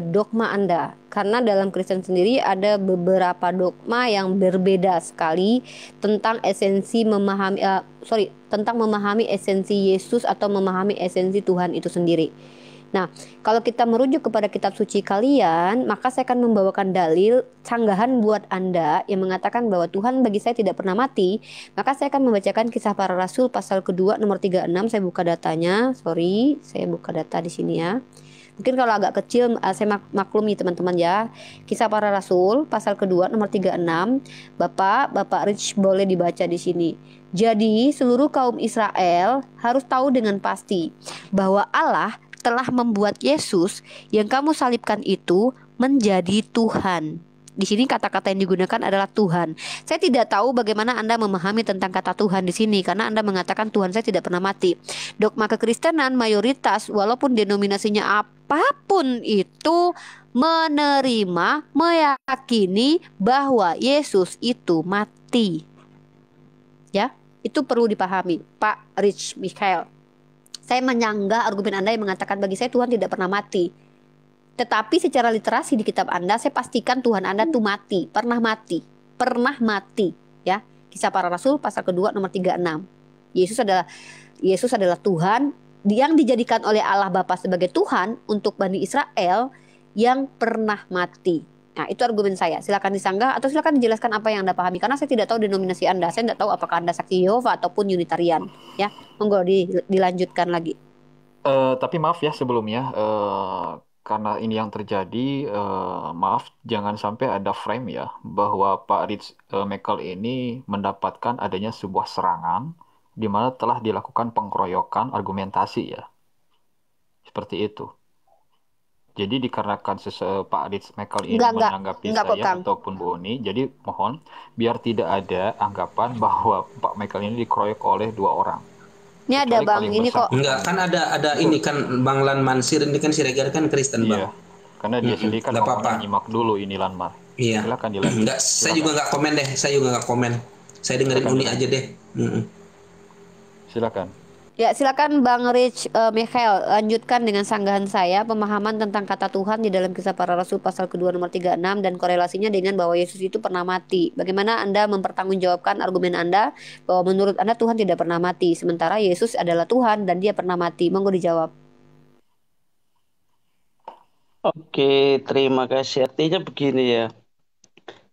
dogma Anda, karena dalam Kristen sendiri ada beberapa dogma yang berbeda sekali tentang esensi memahami tentang memahami esensi Yesus atau memahami esensi Tuhan itu sendiri. Nah, kalau kita merujuk kepada kitab suci kalian, maka saya akan membawakan dalil sanggahan buat Anda yang mengatakan bahwa Tuhan bagi saya tidak pernah mati. Maka saya akan membacakan Kisah Para Rasul pasal kedua nomor 36. Saya buka datanya. Sorry, saya buka data di sini ya. Mungkin kalau agak kecil saya maklumi teman-teman ya. Kisah Para Rasul pasal kedua nomor 36. Bapak Rich boleh dibaca di sini. Jadi seluruh kaum Israel harus tahu dengan pasti bahwa Allah telah membuat Yesus yang kamu salibkan itu menjadi Tuhan. Di sini kata-kata yang digunakan adalah Tuhan. Saya tidak tahu bagaimana Anda memahami tentang kata Tuhan di sini karena Anda mengatakan Tuhan saya tidak pernah mati. Dogma kekristenan mayoritas walaupun denominasinya apapun itu menerima, meyakini bahwa Yesus itu mati. Ya, itu perlu dipahami, Pak Rich Michael. Saya menyanggah argumen Anda yang mengatakan bagi saya Tuhan tidak pernah mati. Tetapi secara literasi di kitab Anda, saya pastikan Tuhan Anda tuh mati, pernah mati, ya. Kisah Para Rasul pasal kedua nomor 36. Yesus adalah Tuhan yang dijadikan oleh Allah Bapa sebagai Tuhan untuk Bani Israel yang pernah mati. Nah, itu argumen saya. Silakan disanggah atau silakan dijelaskan apa yang Anda pahami. Karena saya tidak tahu denominasi Anda. Saya tidak tahu apakah Anda saksi Yehova ataupun Unitarian. Ya, monggo dilanjutkan lagi. Tapi maaf ya sebelumnya, karena ini yang terjadi, maaf jangan sampai ada frame ya bahwa Pak Rich Michael ini mendapatkan adanya sebuah serangan di mana telah dilakukan pengkeroyokan argumentasi ya, seperti itu. Jadi dikarenakan Pak Rich Michael ini menanggapi Enggak kok saya Kang. ataupun Bu Uni, jadi mohon biar tidak ada anggapan bahwa Pak Michael ini dikeroyok oleh dua orang. Ini ada Kecuali Bang, kalau yang ini kok. Enggak, bersangkutan. kan ada Itu ini kan Bang Lan Mansir ini kan Siregar kan Kristen, Bang. iya, karena dia sendiri kan Enggak ngomongnya apa-apa. nyimak dulu ini Lanmar. Iya. Silakan dilanjut. Enggak, saya juga Silakan. enggak komen deh. Saya juga enggak komen. Saya dengerin Silakan Uni aja dilanjut. deh. Mm-mm. Silakan. Ya, silakan Bang Rich Michael lanjutkan dengan sanggahan saya pemahaman tentang kata Tuhan di dalam Kisah Para Rasul pasal kedua nomor 36 dan korelasinya dengan bahwa Yesus itu pernah mati. Bagaimana Anda mempertanggungjawabkan argumen Anda bahwa menurut Anda Tuhan tidak pernah mati sementara Yesus adalah Tuhan dan dia pernah mati? Monggo dijawab. Oke, terima kasih. Artinya begini ya,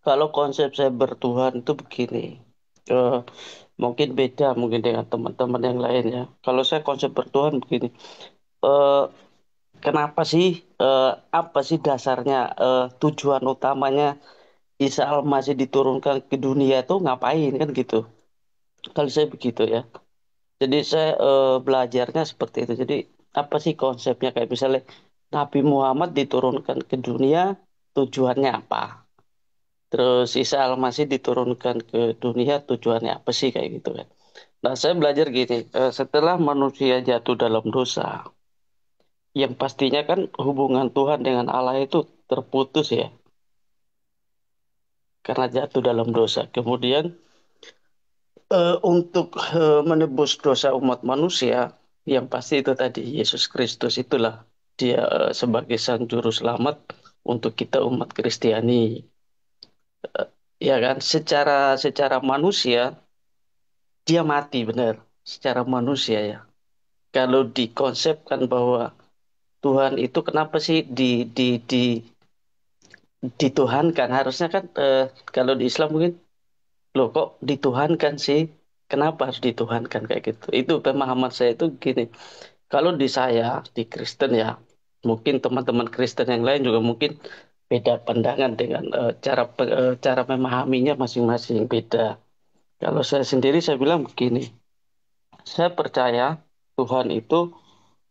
kalau konsep saya bertuhan itu begini, eh, mungkin beda mungkin dengan teman-teman yang lain ya. Kalau saya konsep bertuhan begini, eh, kenapa sih, apa sih dasarnya, tujuan utamanya Isa Al-Masih diturunkan ke dunia itu ngapain kan gitu. Kalau saya begitu ya. Jadi saya belajarnya seperti itu. Jadi apa sih konsepnya kayak misalnya Nabi Muhammad diturunkan ke dunia tujuannya apa? Terus Isa Al-Masih diturunkan ke dunia tujuannya apa sih kayak gitu kan. Nah saya belajar gini, setelah manusia jatuh dalam dosa, yang pastinya kan hubungan Tuhan dengan Allah itu terputus ya, karena jatuh dalam dosa. Kemudian untuk menebus dosa umat manusia, yang pasti itu tadi Yesus Kristus itulah dia sebagai sang juru selamat untuk kita umat Kristiani. Ya kan, secara manusia dia mati benar, secara manusia ya. Kalau dikonsepkan bahwa Tuhan itu kenapa sih dituhankan? Harusnya kan kalau di Islam mungkin loh kok dituhankan sih? Kenapa harus dituhankan kayak gitu? Itu pemahaman saya itu gini. Kalau di saya di Kristen ya, mungkin teman-teman Kristen yang lain juga mungkin beda pandangan dengan cara memahaminya masing-masing beda. Kalau saya sendiri saya bilang begini, saya percaya Tuhan itu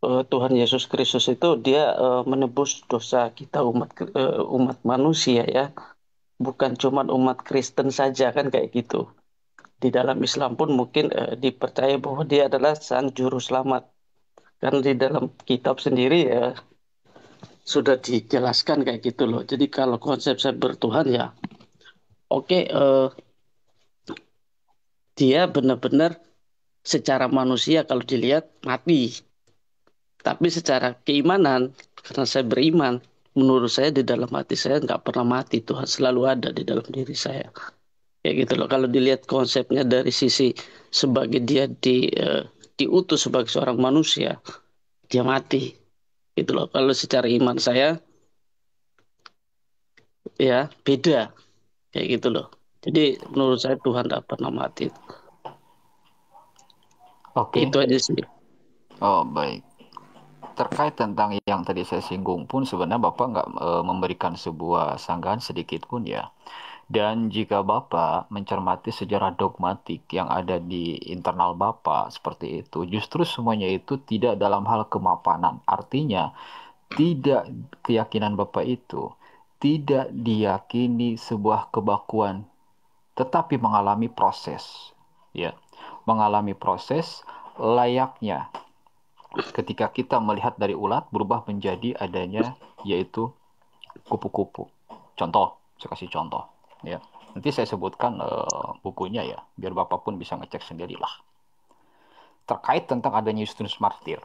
Tuhan Yesus Kristus itu dia menebus dosa kita umat manusia ya, bukan cuma umat Kristen saja kan kayak gitu. Di dalam Islam pun mungkin dipercaya bahwa dia adalah sang juru selamat. Karena di dalam kitab sendiri ya sudah dijelaskan kayak gitu loh. Jadi kalau konsep saya bertuhan ya, oke, dia benar-benar secara manusia kalau dilihat mati. Tapi secara keimanan Karena saya beriman. Menurut saya di dalam hati saya nggak pernah mati. Tuhan selalu ada di dalam diri saya. Kayak gitu loh. Kalau dilihat konsepnya dari sisi sebagai dia diutus sebagai seorang manusia, dia mati. Gitu loh. Kalau secara iman saya ya beda. Kayak gitu loh. Jadi menurut saya Tuhan tidak pernah mati. Oke. Itu aja sih. Oh, baik. Terkait tentang yang tadi saya singgung pun sebenarnya Bapak nggak memberikan sebuah sanggahan sedikit pun ya. Dan jika Bapak mencermati sejarah dogmatik yang ada di internal Bapak seperti itu, justru semuanya itu tidak dalam hal kemapanan. Artinya, tidak keyakinan Bapak itu tidak diyakini sebuah kebakuan, tetapi mengalami proses. Ya, mengalami proses layaknya ketika kita melihat dari ulat berubah menjadi adanya yaitu kupu-kupu. Contoh, saya kasih contoh ya. Nanti saya sebutkan bukunya ya, biar Bapak pun bisa ngecek sendirilah. Terkait tentang adanya Justinus Martyr,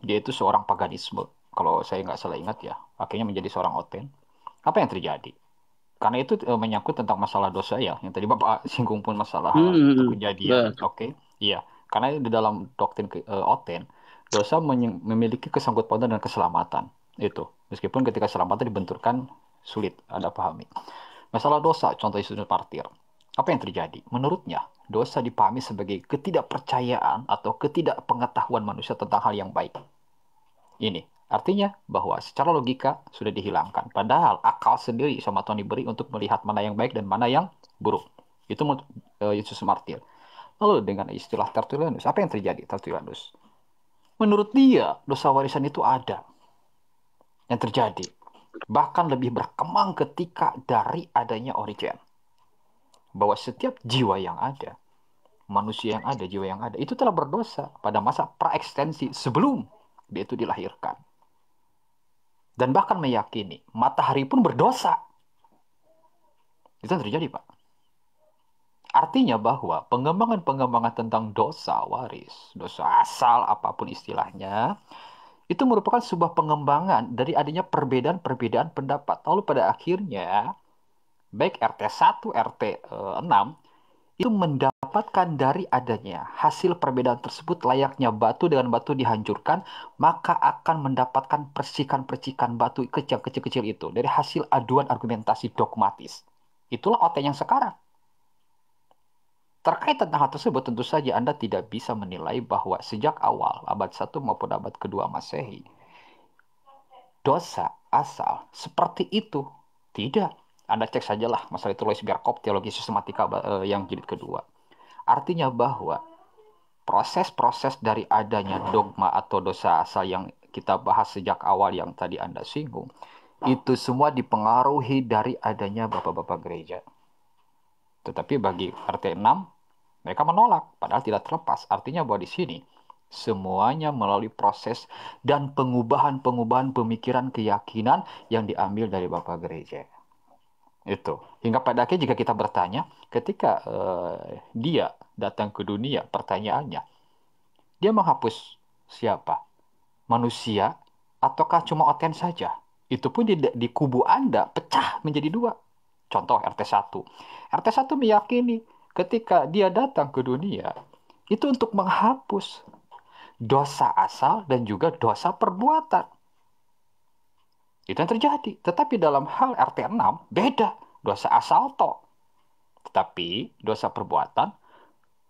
dia itu seorang paganisme. Kalau saya nggak salah ingat ya, akhirnya menjadi seorang Oten. Apa yang terjadi? Karena itu menyangkut tentang masalah dosa ya, yang tadi Bapak singgung pun masalah kejadian. Oke, iya. Karena di dalam doktrin Oten, dosa memiliki kesangkut pautan dan keselamatan. Itu. Meskipun ketika keselamatan dibenturkan, sulit Anda pahami. Masalah dosa, contoh Yesus Martir. Apa yang terjadi? Menurutnya, dosa dipahami sebagai ketidakpercayaan atau ketidakpengetahuan manusia tentang hal yang baik. Ini artinya bahwa secara logika sudah dihilangkan. Padahal akal sendiri sama Tuhan diberi untuk melihat mana yang baik dan mana yang buruk. Itu menurut Yesus Martir. Lalu dengan istilah Tertullianus, apa yang terjadi Tertullianus? Menurut dia, dosa warisan itu ada. Yang terjadi. Bahkan lebih berkembang ketika dari adanya Origen. Bahwa setiap jiwa yang ada, manusia yang ada, jiwa yang ada, itu telah berdosa pada masa praekstensi sebelum dia itu dilahirkan. Dan bahkan meyakini matahari pun berdosa. Itu yang terjadi, Pak. Artinya bahwa pengembangan-pengembangan tentang dosa waris, dosa asal, apapun istilahnya, itu merupakan sebuah pengembangan dari adanya perbedaan-perbedaan pendapat. Lalu pada akhirnya, baik RT1, RT6, itu mendapatkan dari adanya hasil perbedaan tersebut layaknya batu dengan batu dihancurkan, maka akan mendapatkan percikan-percikan batu kecil-kecil itu dari hasil aduan argumentasi dogmatis. Itulah OT yang sekarang. Terkait tentang hal tersebut, tentu saja Anda tidak bisa menilai bahwa sejak awal abad 1 maupun abad kedua Masehi, dosa asal seperti itu. Tidak. Anda cek sajalah masalah itu Lois Bierkop, Teologi Sistematika yang jilid kedua. Artinya bahwa proses-proses dari adanya dogma atau dosa asal yang kita bahas sejak awal yang tadi Anda singgung, itu semua dipengaruhi dari adanya bapak-bapak gereja. Tetapi bagi RT6, mereka menolak, padahal tidak terlepas. Artinya bahwa di sini semuanya melalui proses dan pengubahan-pengubahan pemikiran keyakinan yang diambil dari bapak gereja. Itu. Hingga pada akhirnya jika kita bertanya, ketika dia datang ke dunia, pertanyaannya, dia menghapus siapa? Manusia ataukah cuma Oten saja? Itu pun di kubu Anda pecah menjadi dua. Contoh RT1. RT1 meyakini ketika dia datang ke dunia, itu untuk menghapus dosa asal dan juga dosa perbuatan. Itu yang terjadi. Tetapi dalam hal RT6, beda. Dosa asal toh. Tetapi dosa perbuatan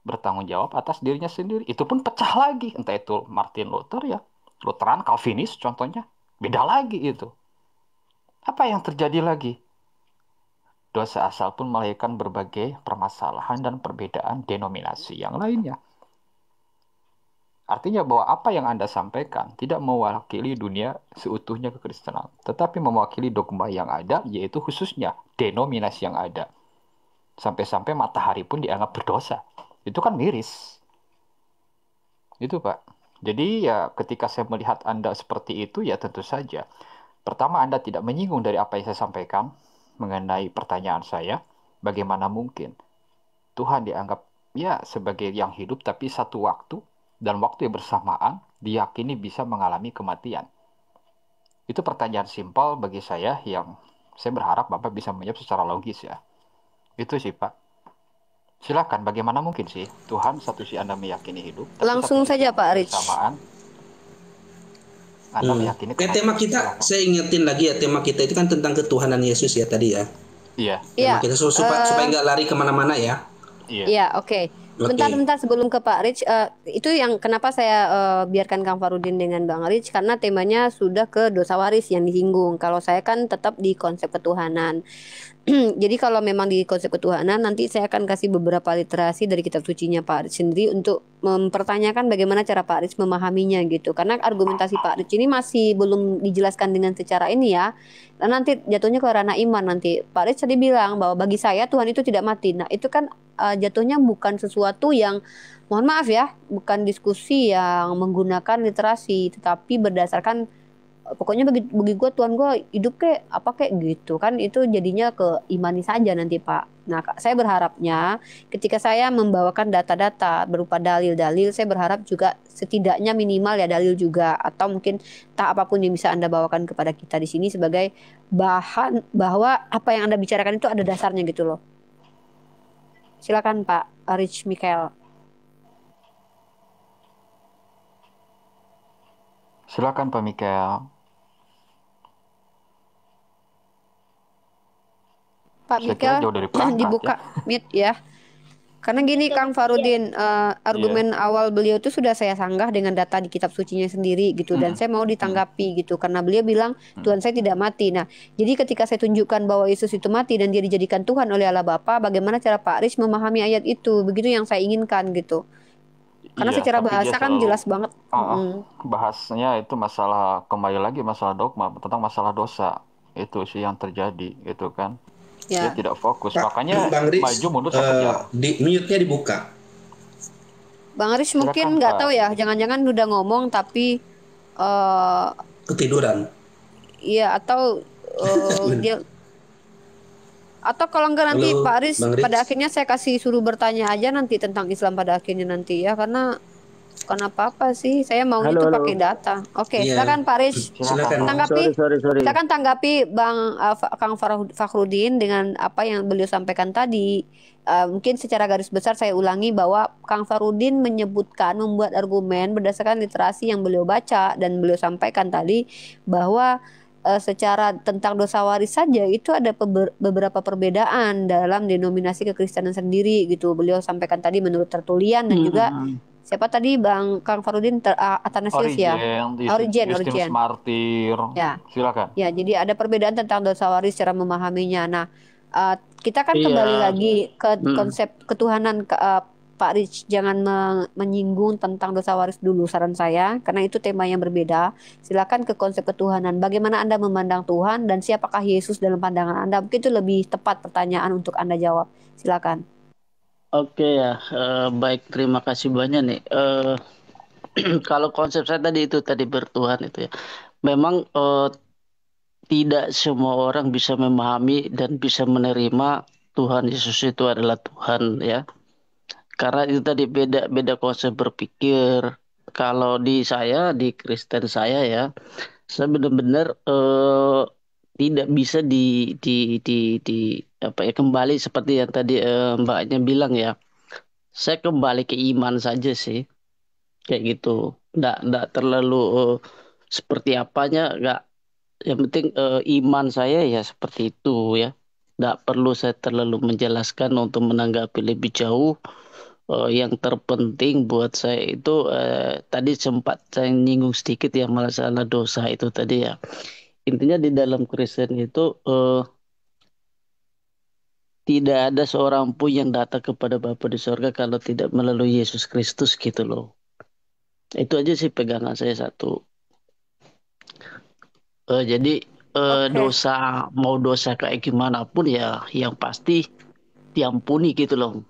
bertanggung jawab atas dirinya sendiri. Itu pun pecah lagi. Entah itu Martin Luther ya, Lutheran, Calvinis contohnya. Beda lagi itu. Apa yang terjadi lagi? Dosa asal pun melahirkan berbagai permasalahan dan perbedaan denominasi yang lainnya. Artinya bahwa apa yang Anda sampaikan tidak mewakili dunia seutuhnya kekristenan, tetapi mewakili dogma yang ada, yaitu khususnya denominasi yang ada. Sampai-sampai matahari pun dianggap berdosa. Itu kan miris. Itu, Pak. Jadi ya ketika saya melihat Anda seperti itu, ya tentu saja. Pertama, Anda tidak menyinggung dari apa yang saya sampaikan mengenai pertanyaan saya. Bagaimana mungkin Tuhan dianggap ya sebagai yang hidup, tapi satu waktu dan waktu yang bersamaan diyakini bisa mengalami kematian. Itu pertanyaan simpel bagi saya yang saya berharap Bapak bisa menjawab secara logis ya. Itu sih Pak. Silakan, bagaimana mungkin sih Tuhan satu sisi Anda meyakini hidup, tapi Langsung satu sisi saja yang Pak Rich. bersamaan Anda meyakini Tema kematian. kita, Silakan. saya ingetin lagi ya, tema kita itu kan tentang ketuhanan Yesus ya tadi ya. Iya, Tema Iya, kita supaya nggak lari kemana-mana ya. iya. iya, oke. Oke. Bentar sebelum ke Pak Rich, itu yang kenapa saya biarkan Kang Farudin dengan Bang Rich karena temanya sudah ke dosa waris yang disinggung. Kalau saya kan tetap di konsep ketuhanan. Jadi kalau memang di konsep ketuhanan nanti saya akan kasih beberapa literasi dari kitab sucinya Pak Rich sendiri untuk mempertanyakan bagaimana cara Pak Rich memahaminya gitu. Karena argumentasi Pak Rich ini masih belum dijelaskan dengan secara ini ya. Dan nanti jatuhnya ke ranah iman nanti. Pak Rich tadi bilang bahwa bagi saya Tuhan itu tidak mati. Nah itu kan jatuhnya bukan sesuatu yang mohon maaf ya, bukan diskusi yang menggunakan literasi, tetapi berdasarkan pokoknya bagi gue Tuhan gue hidup kayak apa kayak gitu kan, itu jadinya ke imani saja nanti Pak. Nah saya berharapnya ketika saya membawakan data-data berupa dalil-dalil, saya berharap juga setidaknya minimal ya dalil juga, atau mungkin tak apapun yang bisa Anda bawakan kepada kita di sini sebagai bahan bahwa apa yang Anda bicarakan itu ada dasarnya gitu loh. Silakan Pak Rich Michael. Silakan Pak Mikael. Pak Saya kira Mika jauh dari perangkat dibuka mute ya. Karena gini Kang Farudin, argumen awal beliau itu sudah saya sanggah dengan data di kitab sucinya sendiri gitu, dan saya mau ditanggapi gitu karena beliau bilang Tuhan saya tidak mati. Nah, jadi ketika saya tunjukkan bahwa Yesus itu mati dan dia dijadikan Tuhan oleh Allah Bapa, bagaimana cara Pak Rich memahami ayat itu? Begitu yang saya inginkan gitu. Karena Iya, secara tapi dia bahasa kan selalu jelas banget. bahasnya itu masalah, kembali lagi masalah dogma tentang masalah dosa. Itu sih yang terjadi gitu kan. Dia Ya. tidak fokus. Pak, Makanya Bang Rich, maju mundur satu jam. mute-nya dibuka. Bang Rich Silakan, mungkin nggak Pak. tahu ya, jangan-jangan udah ngomong tapi Ketiduran. iya atau dia, atau kalau enggak nanti Halo, Pak Aris Bang Rich. pada akhirnya saya kasih suruh bertanya aja nanti tentang Islam pada akhirnya nanti ya, karena bukan apa-apa sih, saya maunya Halo, itu halo. pakai data. Oke, Iya. silakan Pak Aris. Silakan. Tanggapi, Sorry. silakan tanggapi Bang Kang Fakhrudin dengan apa yang beliau sampaikan tadi. Mungkin secara garis besar saya ulangi bahwa Kang Farudin menyebutkan, membuat argumen berdasarkan literasi yang beliau baca dan beliau sampaikan tadi bahwa secara tentang dosa waris saja itu ada beberapa perbedaan dalam denominasi kekristenan sendiri gitu. Beliau sampaikan tadi menurut Tertullian dan juga siapa tadi Bang Kang Farudin Athanasius ya. Origen. Justinus Martir. Ya. Silakan. Ya, jadi ada perbedaan tentang dosa waris cara memahaminya. Nah, kita kan Iya. kembali lagi ke konsep ketuhanan. Pak Rich jangan menyinggung tentang dosa waris dulu saran saya, karena itu tema yang berbeda. Silakan ke konsep ketuhanan. Bagaimana Anda memandang Tuhan dan siapakah Yesus dalam pandangan Anda? Mungkin itu lebih tepat pertanyaan untuk Anda jawab. Silakan. Oke ya, baik, terima kasih banyak nih. Kalau konsep saya tadi bertuhan itu ya, memang tidak semua orang bisa memahami dan bisa menerima Tuhan Yesus itu adalah Tuhan ya. Karena itu tadi beda konsep berpikir. Kalau di Kristen saya ya, saya benar-benar tidak bisa di apa ya, kembali seperti yang tadi Mbaknya bilang ya. Saya kembali ke iman saja sih, kayak gitu. Nggak terlalu seperti apanya, nggak. Yang penting iman saya ya seperti itu ya. Nggak perlu saya terlalu menjelaskan untuk menanggapi lebih jauh. Yang terpenting buat saya itu tadi sempat saya nyinggung sedikit ya masalah dosa itu tadi ya. Intinya di dalam Kristen itu tidak ada seorang pun yang datang kepada Bapa di sorga kalau tidak melalui Yesus Kristus gitu loh. Itu aja sih pegangan saya satu. Jadi dosa, mau dosa kayak gimana pun ya yang pasti diampuni gitu loh.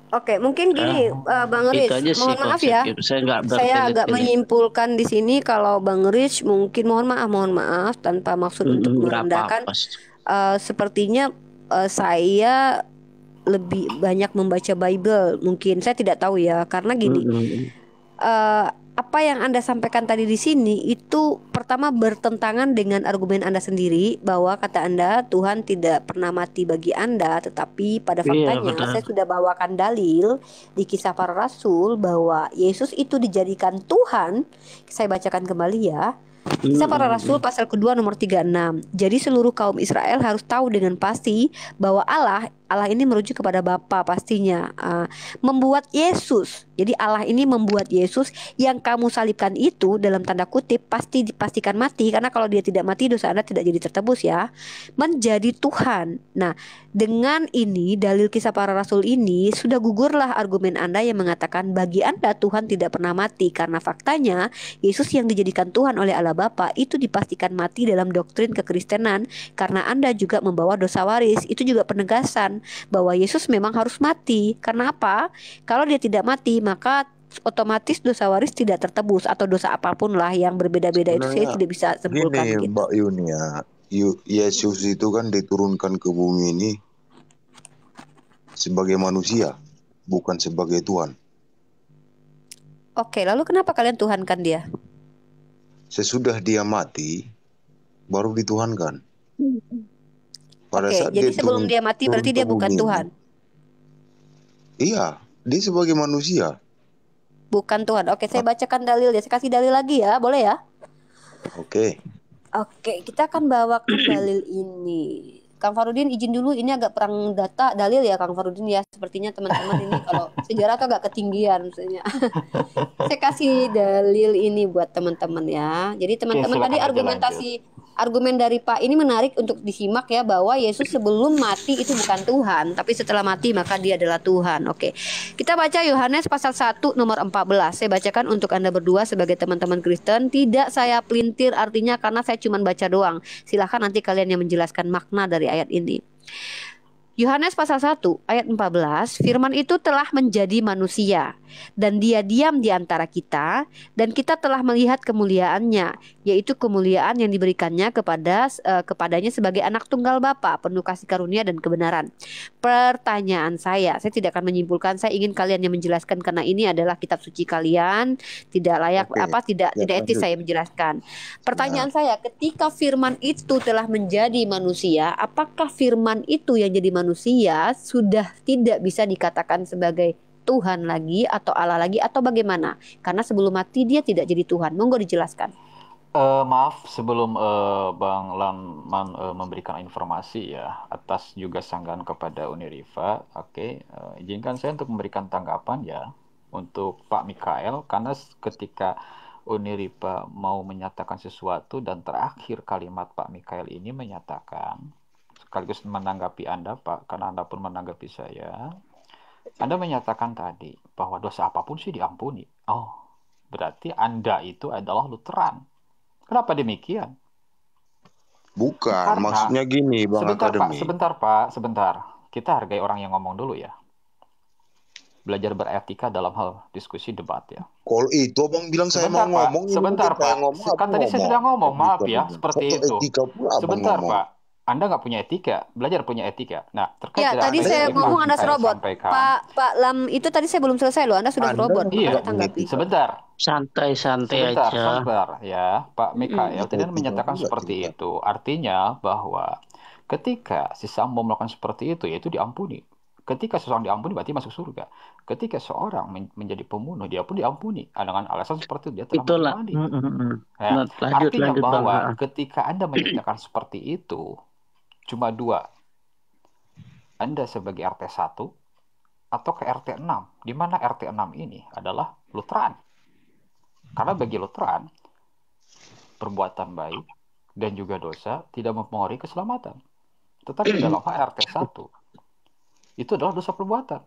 Oke, mungkin gini, Bang Rich, mohon maaf ya, saya agak menyimpulkan di sini kalau Bang Rich mungkin mohon maaf tanpa maksud untuk merendahkan, sepertinya saya lebih banyak membaca Bible, mungkin saya tidak tahu ya, karena gini, apa yang Anda sampaikan tadi di sini itu pertama bertentangan dengan argumen Anda sendiri bahwa kata Anda Tuhan tidak pernah mati bagi Anda, tetapi pada Iya, faktanya benar. saya sudah bawakan dalil di Kisah Para Rasul bahwa Yesus itu dijadikan Tuhan. Saya bacakan kembali ya. Kisah Para Rasul pasal kedua nomor 36. Jadi seluruh kaum Israel harus tahu dengan pasti bahwa Allah ini merujuk kepada Bapa pastinya. Membuat Yesus. Jadi Allah ini membuat Yesus yang kamu salibkan itu dalam tanda kutip pasti dipastikan mati, karena kalau dia tidak mati dosa Anda tidak jadi tertebus ya. Menjadi Tuhan. Nah, dengan ini dalil Kisah Para Rasul ini sudah gugurlah argumen Anda yang mengatakan bagi Anda Tuhan tidak pernah mati, karena faktanya Yesus yang dijadikan Tuhan oleh Allah Bapa itu dipastikan mati dalam doktrin kekristenan, karena Anda juga membawa dosa waris. Itu juga penegasan bahwa Yesus memang harus mati. Karena apa? Kalau dia tidak mati maka otomatis dosa waris tidak tertebus, atau dosa apapun lah yang berbeda-beda itu saya Sebenarnya tidak bisa simpulkan gini gitu. Mbak Yunia, Yesus itu kan diturunkan ke bumi ini sebagai manusia, bukan sebagai Tuhan. Oke, lalu kenapa kalian tuhankan dia? Sesudah dia mati, baru dituhankan. Pada Oke, saat jadi dia sebelum dia mati turun berarti ke dia bukan bumi ini, Tuhan. iya, dia sebagai manusia. Bukan Tuhan. Oke, saya bacakan dalil ya. Saya kasih dalil lagi ya, boleh ya? Oke, Oke, kita akan bawakan dalil ini. Kang Farudin izin dulu, ini agak perang data dalil ya Kang Farudin ya. Sepertinya teman-teman ini kalau sejarah tuh agak ketinggian maksudnya. Saya kasih dalil ini buat teman-teman ya. Jadi Oke, teman-teman tadi silakan aja lanjut. argumen dari Pak ini menarik untuk disimak ya, bahwa Yesus sebelum mati itu bukan Tuhan, tapi setelah mati maka dia adalah Tuhan. Oke. Kita baca Yohanes pasal 1 nomor 14. Saya bacakan untuk Anda berdua sebagai teman-teman Kristen. Tidak saya pelintir artinya karena saya cuma baca doang. Silahkan nanti kalian yang menjelaskan makna dari ayat ini. Yohanes pasal 1 ayat 14, firman itu telah menjadi manusia dan dia diam di antara kita dan kita telah melihat kemuliaannya, yaitu kemuliaan yang diberikannya kepadanya sebagai anak tunggal Bapa, penuh kasih karunia dan kebenaran. Pertanyaan saya tidak akan menyimpulkan, saya ingin kalian yang menjelaskan karena ini adalah kitab suci kalian, tidak layak oke. tidak etis Lanjut. saya menjelaskan. Pertanyaan saya, ketika firman itu telah menjadi manusia, apakah firman itu yang jadi manusia sudah tidak bisa dikatakan sebagai Tuhan lagi atau Allah lagi atau bagaimana? Karena sebelum mati dia tidak jadi Tuhan. Monggo dijelaskan. Maaf, sebelum Bang Laman memberikan informasi ya atas juga sanggahan kepada Uniriva, oke, izinkan saya untuk memberikan tanggapan ya untuk Pak Mikael, karena ketika Uniriva mau menyatakan sesuatu dan terakhir kalimat Pak Mikael ini menyatakan, sekaligus menanggapi Anda Pak, karena Anda pun menanggapi saya, Anda menyatakan tadi bahwa dosa apapun sih diampuni. Oh, berarti Anda itu adalah Lutheran. Kenapa demikian? Bukan, Karena maksudnya gini Bang Akademi. sebentar. Kita hargai orang yang ngomong dulu ya. Belajar beretika dalam hal diskusi debat ya. Kalau itu Abang bilang saya Sebentar, mau Pak. ngomong, ini Sebentar, mungkin saya Pak. ngomong, Kan Abang tadi saya sudah ngomong, maaf ya, Etika, seperti Soal itu. etika pula Abang Sebentar, ngomong. Pak. Anda nggak punya etika, belajar punya etika. Nah, terkait Ya, dengan tadi apa saya yang ngomong Pak Anda Mikael serobot. sampaikan. Pak Lam, itu tadi saya belum selesai loh. Anda sudah Anda serobot. yang Iya, Anda tidak punya tanggapi. etika. sebentar. Santai-santai Sebentar aja. ya. Pak Mikael Kita tadi etika menyatakan pula seperti kita. itu. Artinya bahwa ketika si Sambo melakukan seperti itu, yaitu diampuni. Ketika seseorang diampuni, berarti masuk surga. Ketika seorang menjadi pembunuh, dia pun diampuni. Dengan alasan seperti itu, dia telah Itulah. mati. Ya, Lanjut artinya Bang. bahwa ketika Anda menyatakan seperti itu, cuma dua. Anda sebagai RT 1 atau ke RT 6, di mana RT 6 ini adalah Lutheran. Karena bagi Lutheran, perbuatan baik dan juga dosa tidak mempengaruhi keselamatan. Tetapi dalam hal RT 1, itu adalah dosa perbuatan.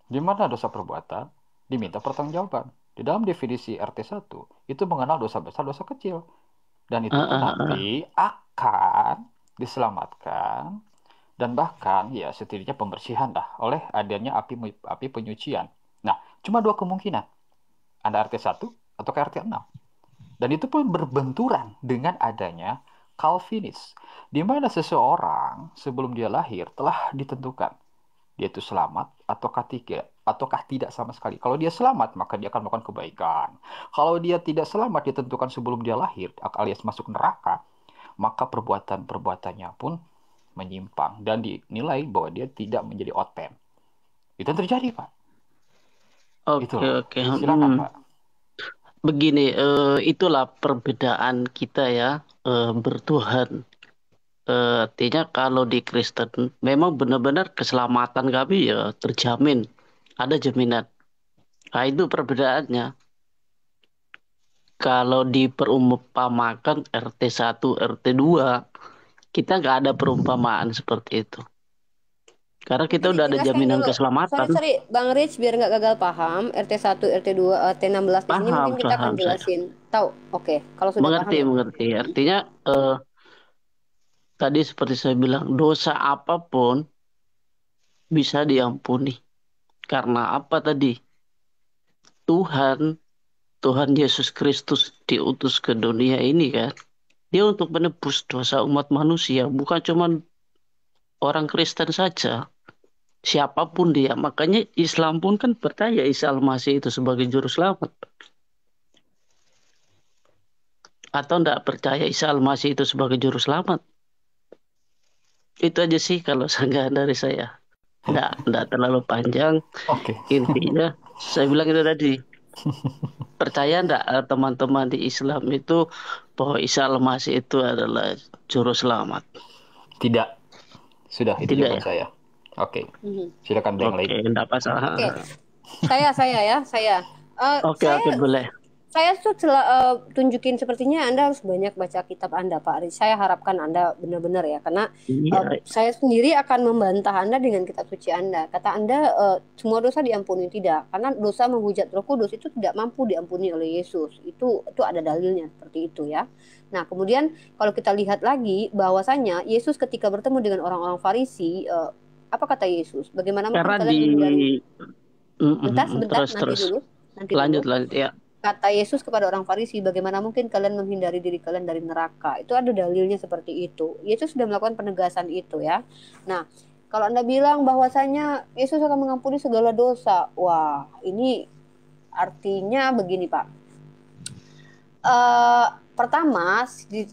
Di mana dosa perbuatan diminta pertanggungjawaban. Di dalam definisi RT 1, itu mengenal dosa besar, dosa kecil. Dan itu pun nanti akan diselamatkan dan bahkan ya setidaknya pembersihan lah oleh adanya api penyucian. Nah, cuma dua kemungkinan. Anda RT 1 atau ke RT 6. Dan itu pun berbenturan dengan adanya Calvinis, di mana seseorang sebelum dia lahir telah ditentukan dia itu selamat ataukah tidak sama sekali. Kalau dia selamat, maka dia akan melakukan kebaikan. Kalau dia tidak selamat, ditentukan sebelum dia lahir, alias masuk neraka, maka perbuatan-perbuatannya pun menyimpang dan dinilai bahwa dia tidak menjadi oten. Itu yang terjadi, Pak. Itu. Oke. Silakan, Pak. Begini, itulah perbedaan kita ya, bertuhan. Artinya kalau di Kristen memang benar-benar keselamatan kami ya terjamin, ada jaminan. Nah itu perbedaannya. Kalau diperumpamakan RT 1, RT 2, kita nggak ada perumpamaan seperti itu. Karena kita Mungkin udah ada dijelaskan jaminan dulu. keselamatan. Sorry, Bang Rich, biar nggak gagal paham, RT 1, RT 2, RT 16 di sini mungkin kita akan Paham saya. jelasin. Tahu? Oke, kalau sudah paham ya. Mengerti. Artinya tadi seperti saya bilang, dosa apapun bisa diampuni. Karena apa tadi? Tuhan Yesus Kristus diutus ke dunia ini kan. Dia untuk menebus dosa umat manusia, bukan cuma orang Kristen saja. Siapapun dia. Makanya Islam pun kan percaya Isa Al-Masih itu sebagai juru selamat. Atau enggak percaya Isa Al-Masih itu sebagai juru selamat. Itu aja sih kalau sanggahan dari saya. Enggak terlalu panjang. Oke. Intinya saya bilang itu tadi. Percaya enggak teman-teman di Islam itu bahwa Isa Al-Masih itu adalah juru selamat? Tidak. Sudah, itu Tidak jawaban ya? saya. Oke. Silakan ada yang lain. Oke, enggak masalah. Oke. Saya. Oke, boleh. Saya tuh tunjukin sepertinya Anda harus banyak baca kitab Anda, Pak Rich. Saya harapkan Anda benar-benar ya, karena saya sendiri akan membantah Anda dengan kitab suci Anda. Kata Anda semua dosa diampuni, tidak, karena dosa menghujat Roh Kudus itu tidak mampu diampuni oleh Yesus. Itu ada dalilnya seperti itu ya. Nah, kemudian kalau kita lihat lagi bahwasanya Yesus ketika bertemu dengan orang-orang Farisi, apa kata Yesus? Bagaimana mungkin kalian menghindari? Sebentar, nanti lanjut ya. Kata Yesus kepada orang Farisi, bagaimana mungkin kalian menghindari diri kalian dari neraka? Itu ada dalilnya seperti itu. Yesus sudah melakukan penegasan itu ya. Nah, kalau Anda bilang bahwasanya Yesus akan mengampuni segala dosa, wah, ini artinya begini, Pak. Pertama,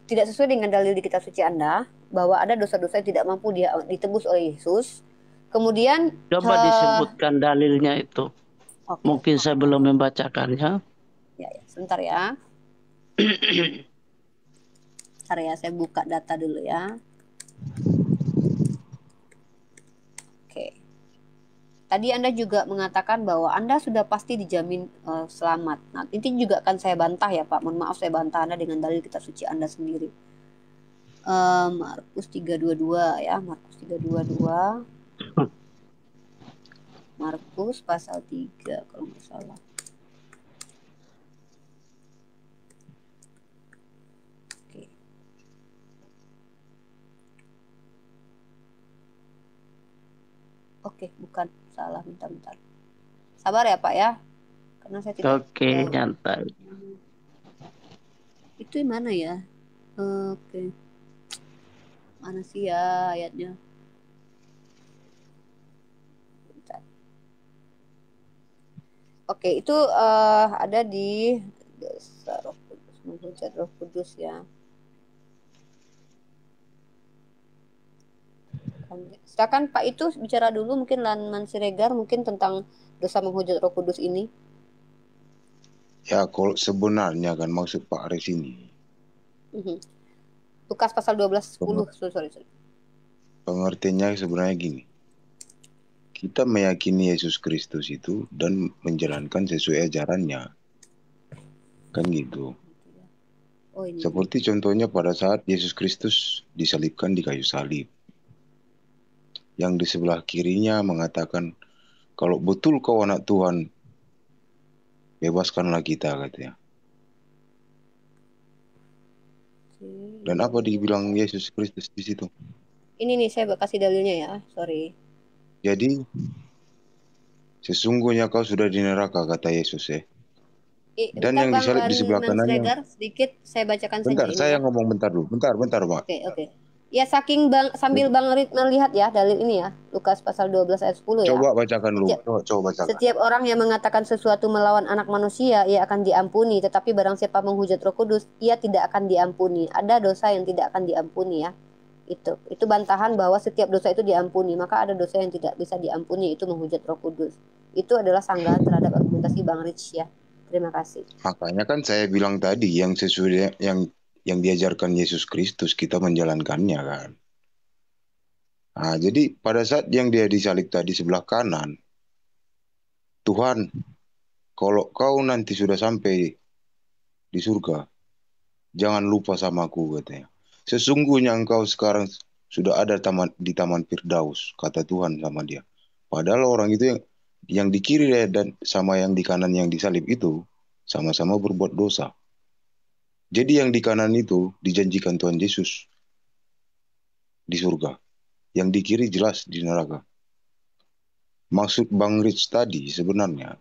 tidak sesuai dengan dalil di kitab suci Anda bahwa ada dosa-dosa yang tidak mampu ditebus oleh Yesus. Kemudian coba disebutkan dalilnya itu. Okay. Mungkin saya belum membacakannya. Ya, sebentar ya. Bentar ya, saya buka data dulu ya. Oke. Tadi Anda juga mengatakan bahwa Anda sudah pasti dijamin selamat. Nah, ini juga akan saya bantah ya, Pak. Mohon maaf, saya bantah Anda dengan dalil kitab suci Anda sendiri. Markus 3:22 ya, Markus 3:22. Markus pasal 3 kalau nggak salah. Oke, bukan, salah, bentar. Sabar ya, Pak ya. Karena saya tidak. Oke, nyantai. Itu yang mana ya? Oke. Mana sih ya ayatnya? Bentar. Oke, itu ada di dasar Roh Kudus, menghujat Roh Kudus ya. Silakan Pak itu bicara dulu, mungkin Lanman Siregar mungkin tentang dosa menghujat Roh Kudus ini. Ya, kalau sebenarnya kan maksud Pak Aris ini. Lukas pasal 12:10. Sorry. Pengertiannya sebenarnya gini. Kita meyakini Yesus Kristus itu dan menjalankan sesuai ajarannya. Kan gitu. Seperti contohnya pada saat Yesus Kristus disalibkan di kayu salib. Yang di sebelah kirinya mengatakan, kalau betul kau anak Tuhan, bebaskanlah kita, katanya. Dan apa dibilang Yesus Kristus di situ? Ini nih saya kasih dalilnya ya, sorry. Jadi, sesungguhnya kau sudah di neraka, kata Yesus ya. Dan yang disalib di sebelah kanannya. Sedikit saya bacakan bentar, saja. saya ngomong bentar dulu. Bentar, Pak. Oke. Ya sambil Bang Rid melihat ya dalil ini ya, Lukas pasal 12 ayat 10 ya. Coba bacakan lu. Coba bacakan. Setiap orang yang mengatakan sesuatu melawan anak manusia, ia akan diampuni. Tetapi barang siapa menghujat Roh Kudus, ia tidak akan diampuni. Ada dosa yang tidak akan diampuni ya. Itu bantahan bahwa setiap dosa itu diampuni. Maka ada dosa yang tidak bisa diampuni, itu menghujat Roh Kudus. Itu adalah sanggahan terhadap argumentasi Bang Rich ya. Terima kasih. Makanya kan saya bilang tadi yang sesuai yang diajarkan Yesus Kristus kita menjalankannya kan. Nah, jadi pada saat yang dia disalib tadi sebelah kanan, Tuhan, kalau kau nanti sudah sampai di surga, jangan lupa sama aku, katanya. Sesungguhnya engkau sekarang sudah ada di taman Firdaus, kata Tuhan sama dia. Padahal orang itu yang di kiri dan sama yang di kanan yang disalib itu sama-sama berbuat dosa. Jadi yang di kanan itu dijanjikan Tuhan Yesus di surga. Yang di kiri jelas di neraka. Maksud Bang Rich tadi sebenarnya,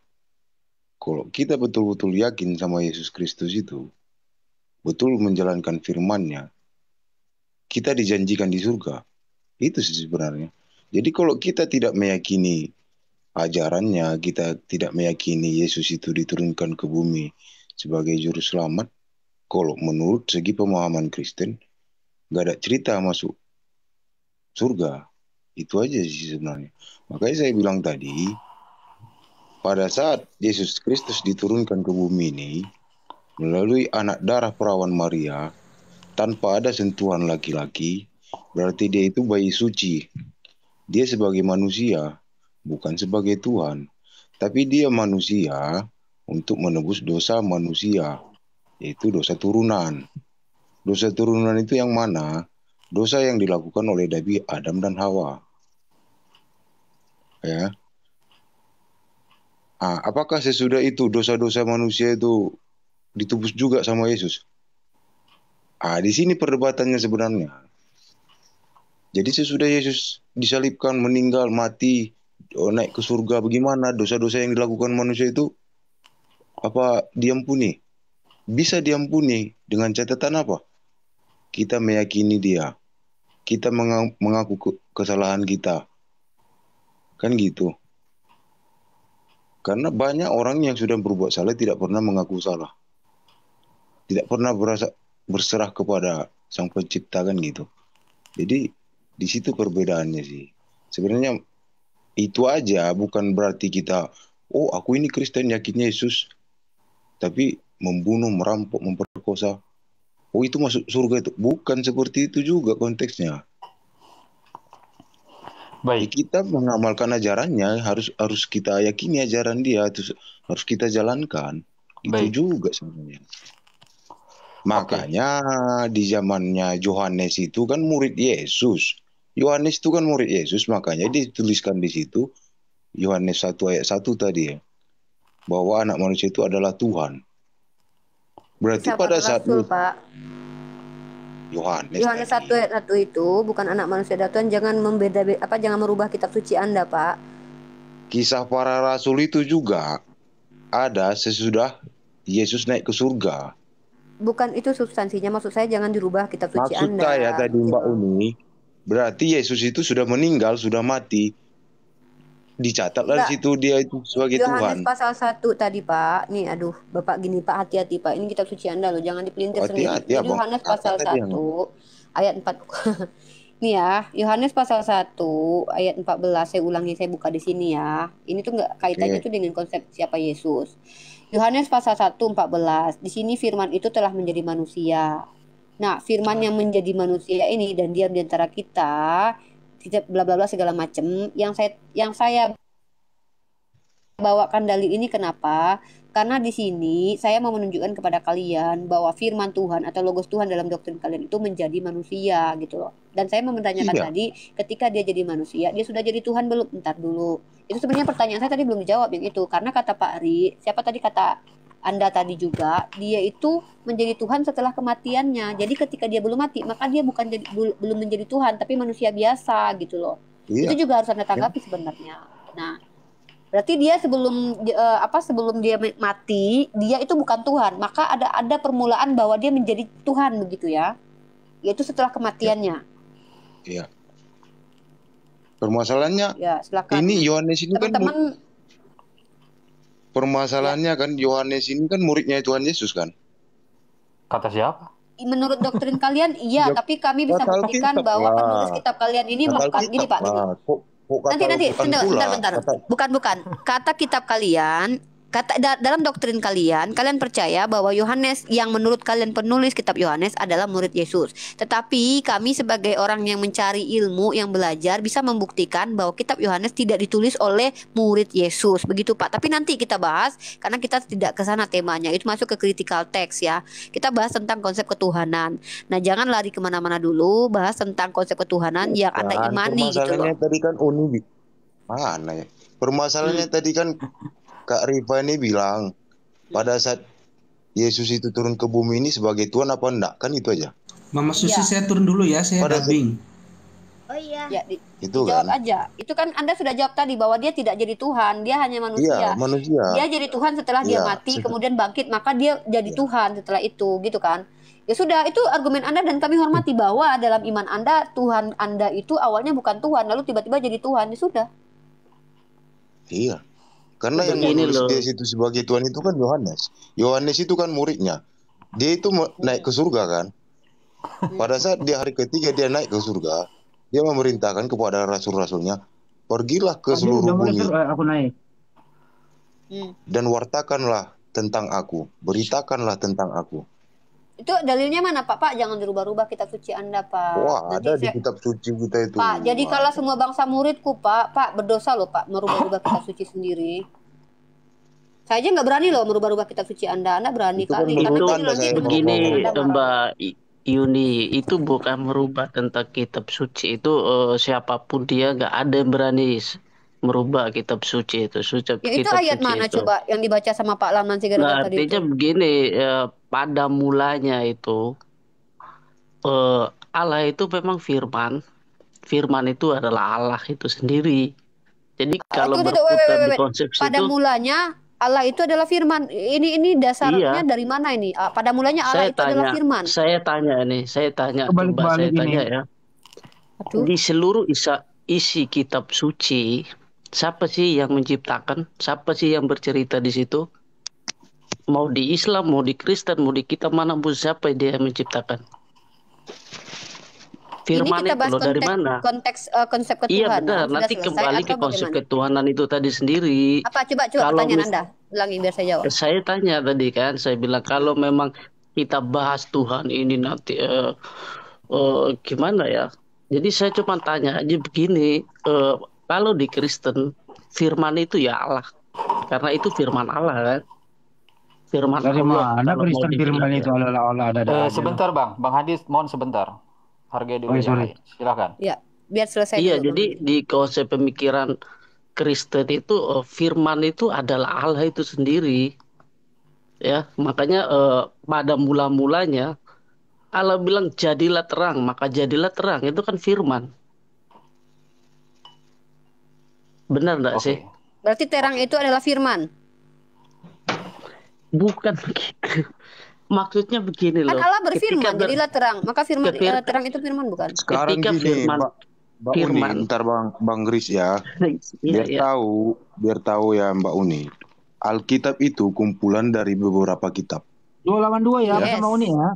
kalau kita betul-betul yakin sama Yesus Kristus itu, betul menjalankan firman-Nya, kita dijanjikan di surga. Itu sih sebenarnya. Jadi kalau kita tidak meyakini ajarannya, kita tidak meyakini Yesus itu diturunkan ke bumi sebagai juru selamat, kalau menurut segi pemahaman Kristen, gak ada cerita masuk surga. Itu aja sih sebenarnya. Makanya saya bilang tadi, pada saat Yesus Kristus diturunkan ke bumi ini, melalui anak darah perawan Maria, tanpa ada sentuhan laki-laki, berarti dia itu bayi suci. Dia sebagai manusia, bukan sebagai Tuhan. Tapi dia manusia untuk menebus dosa manusia, yaitu dosa turunan. Dosa turunan itu yang mana? Dosa yang dilakukan oleh Nabi Adam dan Hawa. Ya. Apakah sesudah itu dosa-dosa manusia itu ditebus juga sama Yesus? Di sini perdebatannya sebenarnya. Jadi sesudah Yesus disalibkan, meninggal, mati, naik ke surga, bagaimana dosa-dosa yang dilakukan manusia itu apa diampuni? Bisa diampuni dengan catatan apa? Kita meyakini dia. Kita mengaku kesalahan kita. Kan gitu. Karena banyak orang yang sudah berbuat salah tidak pernah mengaku salah. Tidak pernah berserah kepada Sang Pencipta kan gitu. Jadi di situ perbedaannya sih. Sebenarnya itu aja, bukan berarti kita, aku ini Kristen yakin Yesus, tapi membunuh, merampok, memperkosa, itu masuk surga itu. Bukan seperti itu juga konteksnya. Baik. Kita mengamalkan ajarannya, harus kita yakini ajaran dia, harus kita jalankan. Itu juga sebenarnya. Makanya di zamannya Yohanes itu kan murid Yesus. Yohanes itu kan murid Yesus, makanya dituliskan di situ Yohanes 1 ayat 1 tadi ya, bahwa anak manusia itu adalah Tuhan. Berarti Siapa pada saat Rasul, Pak? Yohanes 1 ayat 1 itu bukan anak manusia adalah Tuhan. Jangan jangan merubah kitab suci Anda, Pak. Kisah para rasul itu juga ada sesudah Yesus naik ke surga. Bukan itu substansinya, maksud saya jangan dirubah kitab suci Maksud Anda. saya tadi Mbak Uni, berarti Yesus itu sudah meninggal, sudah mati. Dicatatlah di situ dia itu sebagai Yohanes Tuhan. pasal 1 tadi, Pak. Nih, aduh, Bapak gini, Pak, hati-hati, Pak. Ini kitab suci Anda loh, jangan dipelintir sendiri. Hati-hati, Jadi Yohanes pasal 1 ayat 4. Nih ya, Yohanes pasal 1 ayat 14. Saya ulangi, saya buka di sini ya. Ini tuh enggak kaitannya tuh dengan konsep siapa Yesus. Yohanes pasal 1 14. Di sini firman itu telah menjadi manusia. Nah, firman yang menjadi manusia ini dan diam di antara kita bla bla bla segala macam. Yang saya bawakan dalil ini kenapa? Karena di sini saya mau menunjukkan kepada kalian bahwa firman Tuhan atau logos Tuhan dalam doktrin kalian itu menjadi manusia gitu loh. Dan saya mau menanyakan tadi, ketika dia jadi manusia, dia sudah jadi Tuhan belum? Bentar dulu. Itu sebenarnya pertanyaan saya tadi belum dijawab yang itu. Karena kata Pak Ri, siapa tadi kata Anda tadi juga, dia itu menjadi Tuhan setelah kematiannya. Jadi ketika dia belum mati, maka dia belum menjadi Tuhan, tapi manusia biasa gitu loh. Itu juga harus Anda tanggapi sebenarnya. Nah, berarti dia sebelum dia mati, dia itu bukan Tuhan. Maka ada permulaan bahwa dia menjadi Tuhan begitu ya. Yaitu setelah kematiannya. Ya. Permasalahannya Ya, silakan. ini Yohanes ini kan Teman-teman, permasalahannya kan Yohanes ini kan muridnya Tuhan Yesus kan. Kata siapa? menurut doktrin kalian iya, Ya, tapi kami bisa kata buktikan Alkitab bahwa lah. penulis kitab kalian ini Kata bukan gini Alkitab Pak, gini. lah. Kok kata Nanti bukan sebentar, pula. bentar. Kata Bukan. Kata kitab kalian, dalam doktrin kalian percaya bahwa Yohanes yang menurut kalian penulis kitab Yohanes adalah murid Yesus. Tetapi kami sebagai orang yang mencari ilmu, yang belajar bisa membuktikan bahwa kitab Yohanes tidak ditulis oleh murid Yesus. Begitu Pak. Tapi nanti kita bahas karena kita tidak ke sana temanya. Itu masuk ke critical text ya. Kita bahas tentang konsep ketuhanan. Nah, jangan lari kemana-mana dulu. Bahas tentang konsep ketuhanan yang Anda Kan imani gitu loh. permasalahannya tadi kan mana ya? Permasalahannya tadi kan Kak Rifa ini bilang pada saat Yesus itu turun ke bumi ini sebagai Tuhan apa enggak? Kan itu aja. Mama Susi, Ya. saya turun dulu ya, saya Pada dubbing. Oh iya. Ya, Itu dijawab kan. aja. Itu kan Anda sudah jawab tadi bahwa dia tidak jadi Tuhan, dia hanya Iya, manusia. manusia. Dia jadi Tuhan setelah dia Iya, mati, kemudian bangkit, maka dia jadi Iya. Tuhan setelah itu, gitu kan? Ya sudah, itu argumen Anda dan kami hormati bahwa dalam iman Anda, Tuhan Anda itu awalnya bukan Tuhan, lalu tiba-tiba jadi Tuhan. Ya sudah. Iya. Karena yang Begini menulis loh. dia situ sebagai Tuhan itu kan Yohanes. Yohanes itu kan muridnya. Dia itu naik ke surga kan. Pada saat di hari ketiga dia naik ke surga, dia memerintahkan kepada rasul-rasulnya, pergilah ke seluruh bumi Aku naik. dan wartakanlah tentang aku, beritakanlah tentang aku. Itu dalilnya mana Pak? Pak, jangan dirubah-rubah kitab suci Anda Pak. Wah, Nanti ada di kitab suci kita itu. Pak, jadi Wah. kalau semua bangsa muridku Pak berdosa loh Pak, merubah-rubah kitab suci sendiri. Saya aja nggak berani loh merubah-rubah kitab suci Anda berani Itu kan kali. menurut Karena Itu gini Anda loh, saya ini menurut begini doktrin Anda marah. Mbak Yuni, itu bukan merubah tentang kitab suci. Itu siapapun dia nggak ada yang berani merubah kitab suci itu. Ya itu Kitab ayat suci mana itu. coba yang dibaca sama Pak Laman Sigaret Nah, tadi itu? artinya begini, pada mulanya itu Allah itu memang firman. Firman itu adalah Allah itu sendiri. Jadi kalau Tunggu, berputar di wait. konsep Pada itu, mulanya Allah itu adalah firman. Ini dasarnya Iya. dari mana ini? Pada mulanya Allah itu adalah firman. saya tanya, coba Kebalik-balik saya tanya ini. ya. Aduh. Di seluruh isi kitab suci, siapa sih yang menciptakan? Siapa sih yang bercerita di situ? Mau di Islam, mau di Kristen, mau di kitab manapun, siapa dia yang menciptakan? Firman Ini kita itu bahas loh, dari mana? konsep Iya ketuhanan. benar, Sudah nanti selesai kembali atau ke konsep bagaimana? ketuhanan itu tadi sendiri. Apa coba Kalau pertanyaan mis- Anda? Ulangi biar saya jawab. Saya tanya tadi kan, saya bilang kalau memang kita bahas Tuhan ini nanti gimana ya? Jadi saya cuma tanya aja begini, kalau di Kristen firman itu ya Allah, karena itu firman Allah kan, firman Dari Allah. mana Kalau mau Kristen dibilang firman ya. itu Allah ada aja. Sebentar Bang Hadis, mohon sebentar. Hargai dulu Oh, yang sorry. lain. Silakan. Ya, biar selesai Iya, dulu. jadi di konsep pemikiran Kristen itu firman itu adalah Allah itu sendiri. Ya, makanya pada mula-mulanya Allah bilang jadilah terang, maka jadilah terang. Itu kan firman. Benar enggak sih? Oke. Berarti terang itu adalah firman. Bukan begitu. Maksudnya begini Kan loh. Allah berfirman, ketika jadilah terang. Maka firman Kefir- terang itu firman bukan? Sekarang ketika gini, firman Mbak firman. Uni, bentar Bang Gris ya. Iya, iya. Biar tahu ya Mbak Uni. Alkitab itu kumpulan dari beberapa kitab. 282 ya, Yes. sama Uni ya.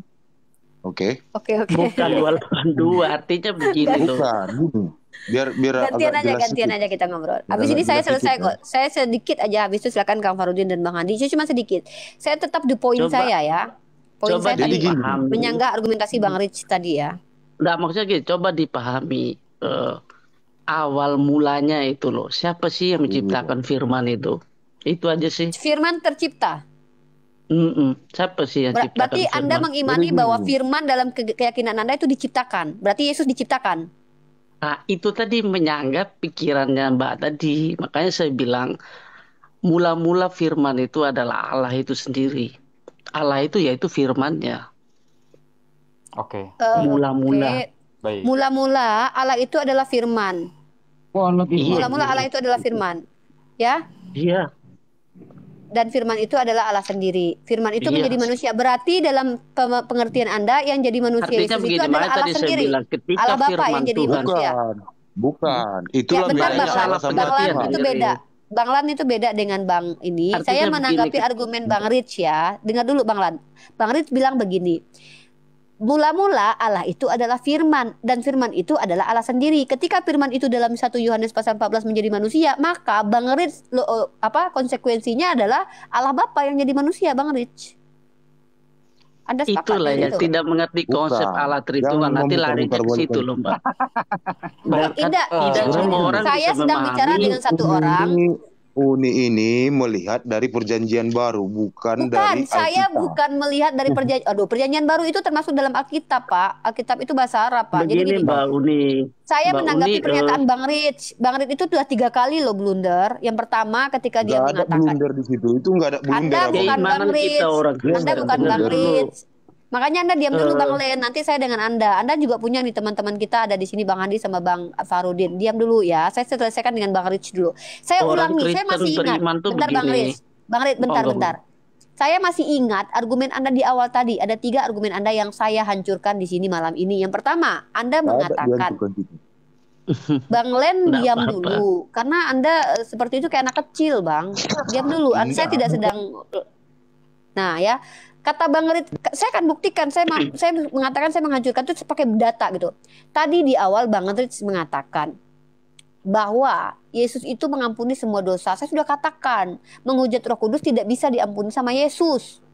Oke? Oke. Bukan 282, artinya begini loh. Bukan. Gini. Biar Gantian agak jelas gantian sedikit. aja kita ngobrol. Biar Habis ini agak saya jelas selesai sedikit, kok. Saya sedikit aja, habis itu silakan Kang Farudin dan Bang Andi. Saya cuma sedikit. Saya tetap di poin Coba- saya ya. Poin Coba saya Jadi tadi gini. dipahami. menyanggah argumentasi Bang Rich tadi ya. Nggak, maksudnya gini, coba dipahami awal mulanya itu loh. Siapa sih yang menciptakan firman itu? Itu aja sih. Firman tercipta. Siapa sih yang ciptakan Berarti firman? Anda mengimani Jadi bahwa gini. firman dalam keyakinan Anda itu diciptakan. Berarti Yesus diciptakan. Nah, itu tadi menyanggah pikirannya Mbak tadi. Makanya saya bilang, mula-mula firman itu adalah Allah itu sendiri. Allah itu yaitu firman-Nya. Oke. Mula-mula. Oke. Baik. Mula-mula Allah itu adalah firman. Oh, Allah Iya. Mula-mula Allah itu adalah firman. Ya. Iya. dan firman itu adalah Allah sendiri. Firman itu menjadi manusia. Berarti dalam pengertian Anda yang jadi manusia Artinya Yesus itu begini, adalah makanya Allah tadi saya sendiri. bilang ketika Allah Bapa yang firman jadi Tuhan manusia. Bukan. Ya Itulah bentar bedanya Bang Allah Lan. sama Bang Lan Tuhan. itu beda. Bang Lan itu beda dengan Bang ini. Artinya Saya begini, menanggapi argumen Bang Rich ya. Dengar dulu Bang Lan. Bang Rich bilang begini. Mula-mula Allah itu adalah firman dan firman itu adalah Allah sendiri. Ketika firman itu dalam 1 Yohanes pasal 14 menjadi manusia, maka Bang Rich konsekuensinya adalah Allah Bapa yang jadi manusia, Bang Rich. Anda sepakat itulah dengan ya, itu? tidak mengerti konsep Bukan. Allah Tritunggal, Jangan nanti memutar-mutar larinya ke balik situ lagi. loh Mbak. Tidak, Tidak semua orang saya bisa sedang bicara memahami. dengan satu orang. Uni ini melihat dari perjanjian baru, bukan dari Bukan, saya Alkitab. bukan melihat dari perjanjian baru itu termasuk dalam Alkitab, Pak. Alkitab itu bahasa Arab, Pak. Jadi Begini gini, Mbak Uni, saya Mbak menanggapi Uni, pernyataan Bang Rich. Bang Rich itu sudah 3 kali loh blunder. Yang pertama ketika dia Nggak ada mengatakan, blunder di situ. Itu nggak ada blunder. Anda Abang. bukan Bang keimanan Rich. kita orang Anda Kristen. bukan Dengar Bang dulu. Rich. Makanya Anda diam dulu Bang Len, nanti saya dengan Anda. Anda juga punya nih teman-teman kita ada di sini Bang Andi sama Bang Farudin. Diam dulu ya. Saya selesaikan dengan Bang Rich dulu. Saya Orang ulang nih, saya Kristen masih ingat. beriman tuh Bentar Bang begini. Rich. Bang Rich, bentar. Saya masih ingat argumen Anda di awal tadi. Ada 3 argumen Anda yang saya hancurkan di sini malam ini. Yang pertama, Anda Nggak ada mengatakan diantukan situ. Bang Len Nggak diam apa-apa. dulu karena Anda seperti itu kayak anak kecil, Bang. Diam dulu. Saya tidak sedang. Nah, ya. Kata Bang Rit, saya akan buktikan. Saya mengatakan saya menghancurkan itu pakai data gitu. Tadi di awal Bang Rit mengatakan bahwa Yesus itu mengampuni semua dosa. Saya sudah katakan, menghujat Roh Kudus tidak bisa diampuni sama Yesus.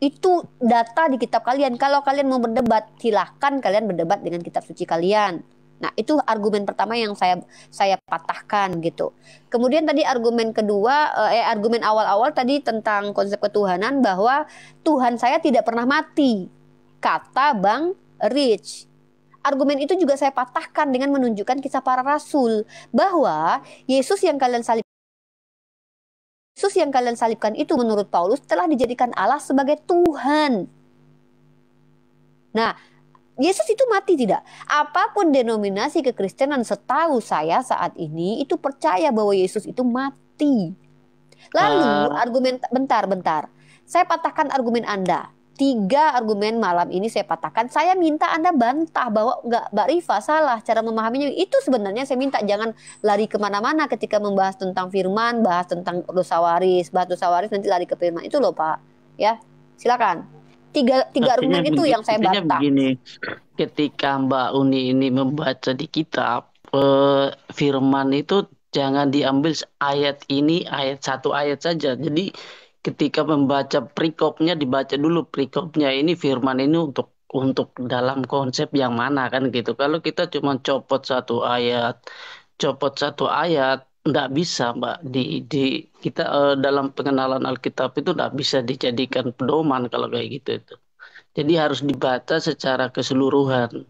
Itu data di kitab kalian. Kalau kalian mau berdebat, silahkan kalian berdebat dengan kitab suci kalian. Nah, itu argumen pertama yang saya patahkan gitu. Kemudian tadi argumen kedua, argumen awal-awal tadi tentang konsep ketuhanan bahwa Tuhan saya tidak pernah mati, kata Bang Rich. Argumen itu juga saya patahkan dengan menunjukkan kisah para rasul bahwa Yesus yang kalian salibkan itu menurut Paulus telah dijadikan Allah sebagai Tuhan. Nah, Yesus itu mati tidak? Apapun denominasi kekristenan setahu saya saat ini itu percaya bahwa Yesus itu mati. Lalu argumen bentar. Saya patahkan argumen Anda. 3 argumen malam ini saya patahkan. Saya minta Anda bantah bahwa enggak, Mbak Rifa salah cara memahaminya. Itu sebenarnya saya minta jangan lari kemana-mana ketika membahas tentang firman, bahas tentang dosa waris, nanti lari ke firman. Itu loh Pak. Ya, silakan. Tiga argumen itu yang saya bantah. Begini, ketika Mbak Uni ini membaca di kitab firman itu jangan diambil ayat ini ayat 1 ayat saja. Jadi ketika membaca perikopnya dibaca dulu perikopnya ini firman ini untuk dalam konsep yang mana kan gitu. Kalau kita cuma copot satu ayat nggak bisa Mbak di kita dalam pengenalan Alkitab itu nggak bisa dijadikan pedoman kalau kayak gitu itu. Jadi harus dibaca secara keseluruhan.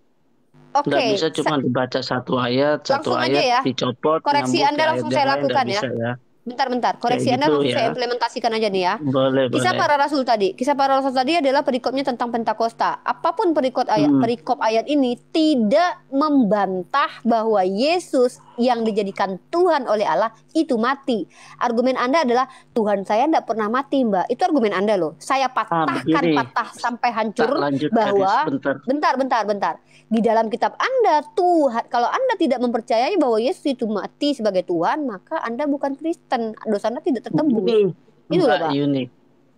Oke, Nggak bisa cuma dibaca satu ayat langsung aja ya. dicopot. Koreksi nyambung Anda ke langsung ayat saya yang lain, lakukan nggak ya. bisa ya. Bentar. Koreksi Kayak Anda gitu langsung saya ya. implementasikan aja nih ya. Boleh. Kisah para rasul tadi. Kisah para rasul tadi adalah perikopnya tentang Pentakosta. Apapun perikop ayat ini tidak membantah bahwa Yesus yang dijadikan Tuhan oleh Allah itu mati. Argumen Anda adalah Tuhan saya tidak pernah mati, Mbak. Itu argumen Anda loh. Saya patah sampai hancur bahwa bentar. Di dalam kitab Anda Tuhan, kalau Anda tidak mempercayai bahwa Yesus itu mati sebagai Tuhan, maka Anda bukan Kristen. Dosa Anda tidak tertembus. Itu loh, Pak. Yuni,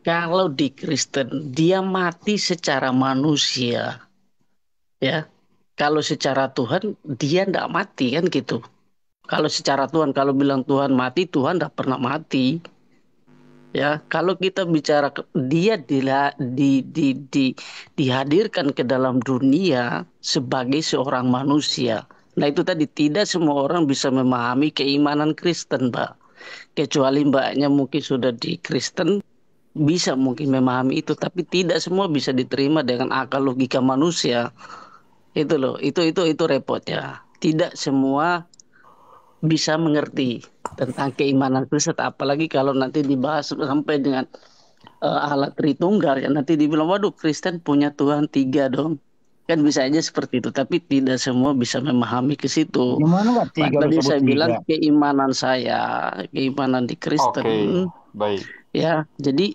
kalau di Kristen dia mati secara manusia, ya. Kalau secara Tuhan dia tidak mati kan gitu. Kalau secara Tuhan, kalau bilang Tuhan mati, Tuhan tidak pernah mati. Ya, kalau kita bicara dia dihadirkan ke dalam dunia sebagai seorang manusia. Nah itu tadi tidak semua orang bisa memahami keimanan Kristen, Mbak. Kecuali mbaknya mungkin sudah di Kristen bisa mungkin memahami itu, tapi tidak semua bisa diterima dengan akal logika manusia. Itu loh, itu repot ya. Tidak semua bisa mengerti tentang keimanan Kristen, apalagi kalau nanti dibahas sampai dengan Allah Tritunggal ya, nanti dibilang waduh Kristen punya Tuhan 3 dong, kan bisa aja seperti itu, tapi tidak semua bisa memahami ke situ. Gimana nggak 3 Tadi disebut saya 3? bilang keimanan di Kristen Oke, baik. Ya, jadi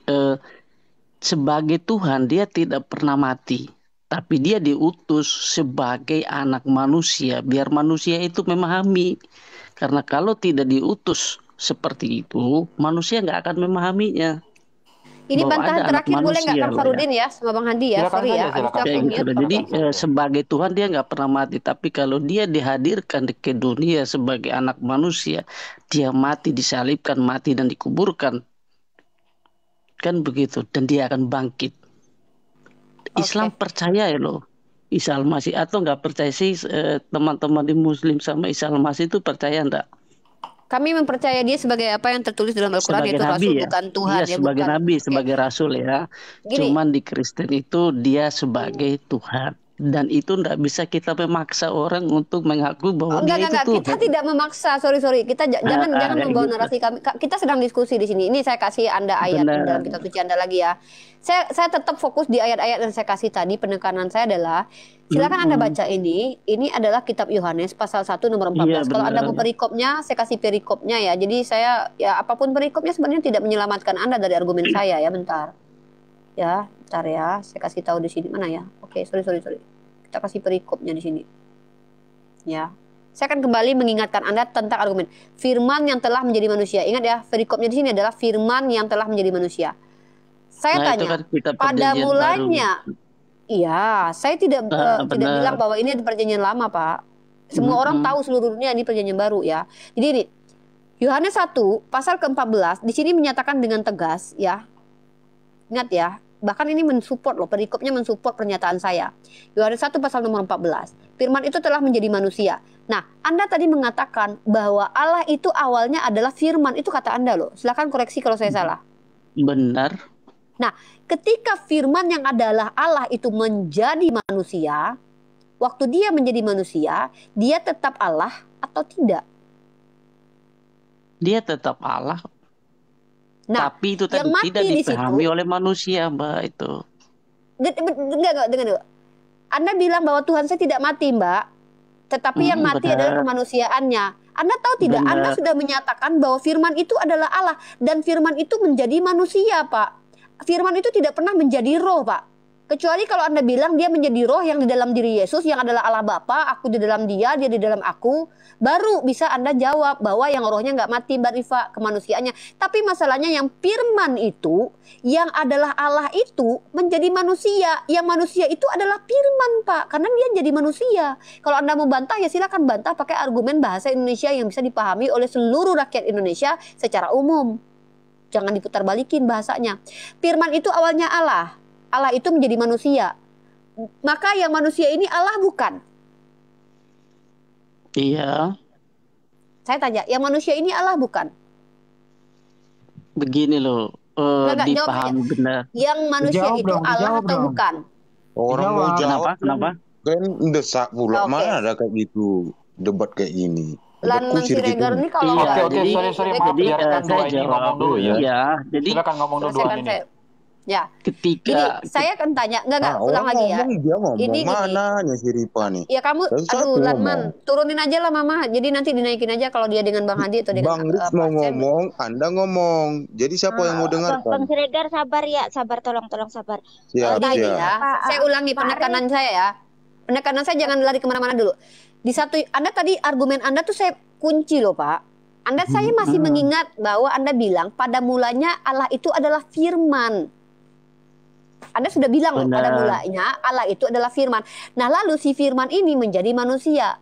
sebagai Tuhan dia tidak pernah mati, tapi dia diutus sebagai anak manusia biar manusia itu memahami. Karena kalau tidak diutus seperti itu, manusia nggak akan memahaminya. Ini Bahwa bantahan ada anak terakhir boleh nggak manusia Kang loh ya. Farudin ya sama Bang Hadi ya, Silakan sorry saja, ya, abis itu silakan aku Kayak saja. gitu mute. loh. Jadi Silakan saja. sebagai Tuhan dia nggak pernah mati, tapi kalau dia dihadirkan ke dunia sebagai anak manusia, dia mati, disalibkan, mati dan dikuburkan, kan begitu. Dan dia akan bangkit. Islam Oke. percaya ya loh Isa Al-Masih, atau nggak percaya sih teman-teman di Muslim sama Isa Al-Masih itu percaya enggak? Kami mempercaya dia sebagai apa yang tertulis dalam Al-Quran, Sebagai yaitu nabi Rasul ya? bukan Tuhan Iya ya, sebagai bukan. nabi, Oke. sebagai rasul ya. Gini, Cuman di Kristen itu dia sebagai Tuhan. Dan itu nggak bisa kita memaksa orang untuk mengaku bahwa dia itu enggak. Kita Tuhan. tidak memaksa. Sorry. Kita jangan Kayak membawa gitu. narasi kami. Kita sedang diskusi di sini. Ini saya kasih Anda ayat Benar. dalam kitab suci Anda lagi ya. Saya tetap fokus di ayat-ayat yang saya kasih tadi. Penekanan saya adalah silakan Anda baca ini. Ini adalah kitab Yohanes pasal 1 nomor 14. Iya Kalau Anda benar. mau perikopnya, saya kasih perikopnya ya. Jadi saya ya apapun perikopnya sebenarnya tidak menyelamatkan Anda dari argumen saya ya. Bentar. Ya, bentar ya. Saya kasih tahu di sini mana ya. Oke, sorry. Kita kasih perikopnya di sini. Ya. Saya akan kembali mengingatkan Anda tentang argumen firman yang telah menjadi manusia. Ingat ya, perikopnya di sini adalah firman yang telah menjadi manusia. Saya Nah itu tanya, kan kita pada perjanjian baru. mulanya, iya, saya tidak tidak Benar. bilang bahwa ini perjanjian lama, Pak. Semua orang tahu seluruh dunia ini perjanjian baru ya. Jadi ini Yohanes 1 pasal ke-14 di sini menyatakan dengan tegas ya. Ingat ya, bahkan ini mensupport loh, perikopnya mensupport pernyataan saya. Yohanes 1 pasal nomor 14. Firman itu telah menjadi manusia. Nah, Anda tadi mengatakan bahwa Allah itu awalnya adalah firman. Itu kata Anda loh. Silakan koreksi kalau saya salah. Benar. Nah, ketika firman yang adalah Allah itu menjadi manusia, waktu dia menjadi manusia, dia tetap Allah atau tidak? Dia tetap Allah. Nah, tapi itu yang tadi tidak mati di dipahami situ, oleh manusia, Mbak, itu. enggak, dengar dulu. Anda bilang bahwa Tuhan saya tidak mati, Mbak. Tetapi yang mati Benar. adalah kemanusiaannya. Anda tahu tidak? Benar. Anda sudah menyatakan bahwa firman itu adalah Allah. Dan firman itu menjadi manusia, Pak. Firman itu tidak pernah menjadi roh, Pak. Kecuali kalau Anda bilang dia menjadi roh yang di dalam diri Yesus, yang adalah Allah Bapa, aku di dalam dia di dalam aku. Baru bisa Anda jawab bahwa yang rohnya nggak mati, Mbak Rifa, kemanusiaannya. Tapi masalahnya yang firman itu, yang adalah Allah itu menjadi manusia. Yang manusia itu adalah firman, Pak. Karena dia jadi manusia. Kalau Anda mau bantah, ya silakan bantah pakai argumen bahasa Indonesia yang bisa dipahami oleh seluruh rakyat Indonesia secara umum. Jangan diputar balikin bahasanya. Firman itu awalnya Allah. Allah itu menjadi manusia. Maka yang manusia ini Allah bukan? Iya. Saya tanya, yang manusia ini Allah bukan? Begini loh, Enggak, jawab dipahami aja. benar. Yang manusia Dijawab itu dong, Allah dijawab atau dong. bukan? Orang mau Dijawab. jawab Kenapa? kan desak pula. Oke. Mana ada kayak gitu debat kayak gini. Debat Lan kusir Siregar gitu. ini kalau Iya, nggak Oke, jadi sorry, bebek maaf, gitu. biarkan saya dua ini jawab ngomong dulu ya. Ya, jadi Silakan ngomong dulu dua Selesaikan ini. saya. Ya, gini, ketika saya akan tanya, enggak, Orang ulang lagi ya. ngomong dia ngomong. Ini gini. Mana si Ripa nih? Ya kamu, Dan satu aduh Lanman, ngomong. turunin aja lah Mama. Jadi nanti dinaikin aja kalau dia dengan Bang Hadi atau dengan Bang Rich mau ngomong, Anda ngomong. Jadi siapa yang mau Bang dengarkan? Siregar sabar ya, sabar, tolong sabar. Siap, Tadi siap. ya, saya ulangi Pak penekanan saya ya. Penekanan saya jangan lari kemana-mana dulu. Di satu, Anda tadi argumen Anda tuh saya kunci loh Pak. Saya masih mengingat bahwa Anda bilang pada mulanya Allah itu adalah firman. Anda sudah bilang loh, pada mulanya Allah itu adalah firman. Nah lalu si firman ini menjadi manusia.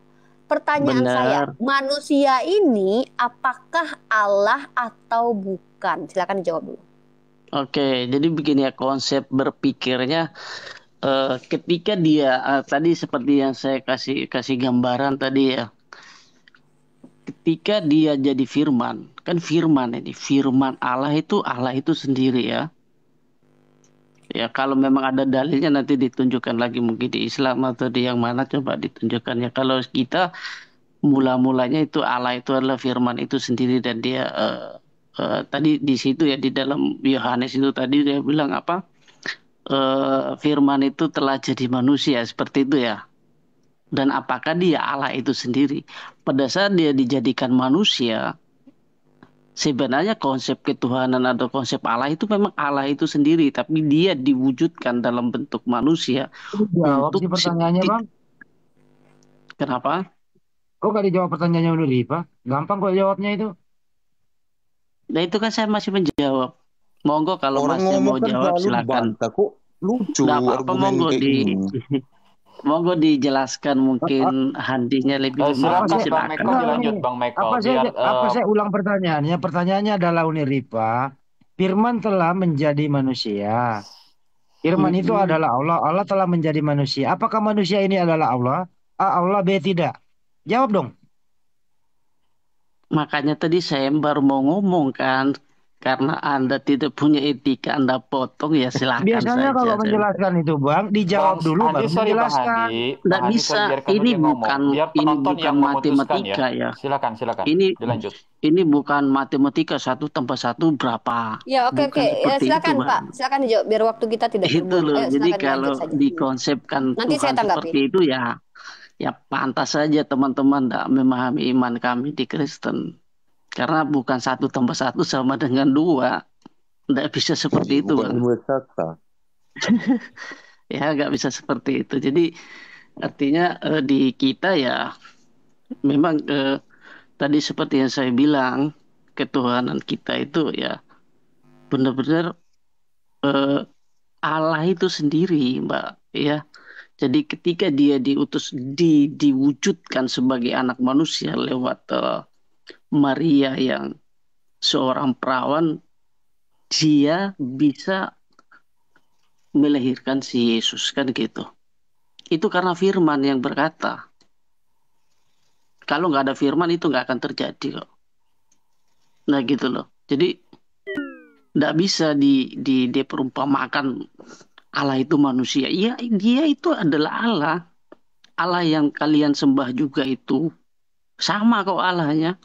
Pertanyaan saya, manusia ini apakah Allah atau bukan? Silakan dijawab dulu. Oke, jadi begini ya konsep berpikirnya. Ketika dia tadi seperti yang saya kasih gambaran tadi ya. Ketika dia jadi firman, kan firman ini, firman Allah itu sendiri ya. Ya kalau memang ada dalilnya nanti ditunjukkan lagi mungkin di Islam atau di yang mana coba ditunjukkan ya. Kalau kita mula-mulanya itu Allah itu adalah firman itu sendiri dan dia tadi di situ ya di dalam Yohanes itu tadi dia bilang apa? Firman itu telah jadi manusia seperti itu ya. Dan apakah dia Allah itu sendiri? Pada saat dia dijadikan manusia, Sebenarnya konsep ketuhanan atau konsep Allah itu memang Allah itu sendiri, tapi dia diwujudkan dalam bentuk manusia Jawab untuk sih pertanyaannya, Bang. Kenapa? Kok gak dijawab pertanyaannya udah Ripa? Gampang kok jawabnya itu. Nah itu kan saya masih menjawab. Monggo kalau Orang masnya mau ngomong kan jawab selalu silakan. dibantah, kok lucu Nggak apa-apa, argumen monggo kayak gini. monggo dijelaskan, mungkin Handinya lebih Silakan memahami, Bang silakan. Michael, dilanjut Bang Michael. Apa saya ulang pertanyaannya? Pertanyaannya adalah Uni Ripa, Firman telah menjadi manusia. Firman itu adalah Allah. Allah telah menjadi manusia. Apakah manusia ini adalah Allah? A, Allah, B, tidak. Jawab dong. Makanya tadi saya baru mau ngomong kan, karena Anda tidak punya etika, Anda potong, ya silakan Biasanya saja. kalau menjelaskan itu, Bang, dijawab Bang dulu Andi, baru sorry Bang menjelaskan. Andi. Nggak Bang Andi, bisa, sorry, biarkan ini dulu dia ngomong. bukan Biar penonton yang memutuskan matematika ya. Silakan. Ini Dilanjut. ini bukan matematika 1 tambah 1 berapa. Ya, oke. Bukan seperti Silakan itu, Pak, Bang. silakan dijawab biar waktu kita tidak Itu terbuang. loh. Ayo, Jadi silakan kalau dilanjut saja. dikonsepkan Nanti saya Tuhan tanggapi. seperti itu ya pantas saja teman-teman tidak memahami iman kami di Kristen. Karena bukan 1 tambah 1 sama dengan 2. Tidak bisa seperti itu, Bukan Bang. ilmu eksakta. Ya nggak bisa seperti itu. Jadi artinya di kita ya memang tadi seperti yang saya bilang, ketuhanan kita itu ya benar-benar Allah itu sendiri, Mbak, ya. Jadi ketika dia diutus, diwujudkan sebagai anak manusia lewat Maria yang seorang perawan, dia bisa melahirkan si Yesus, kan gitu. Itu karena firman yang berkata. Kalau nggak ada firman itu nggak akan terjadi kok. Nah gitu loh. Jadi nggak bisa diperumpamakan Allah itu manusia. Iya, dia itu adalah Allah. Allah yang kalian sembah juga itu sama kok Allahnya.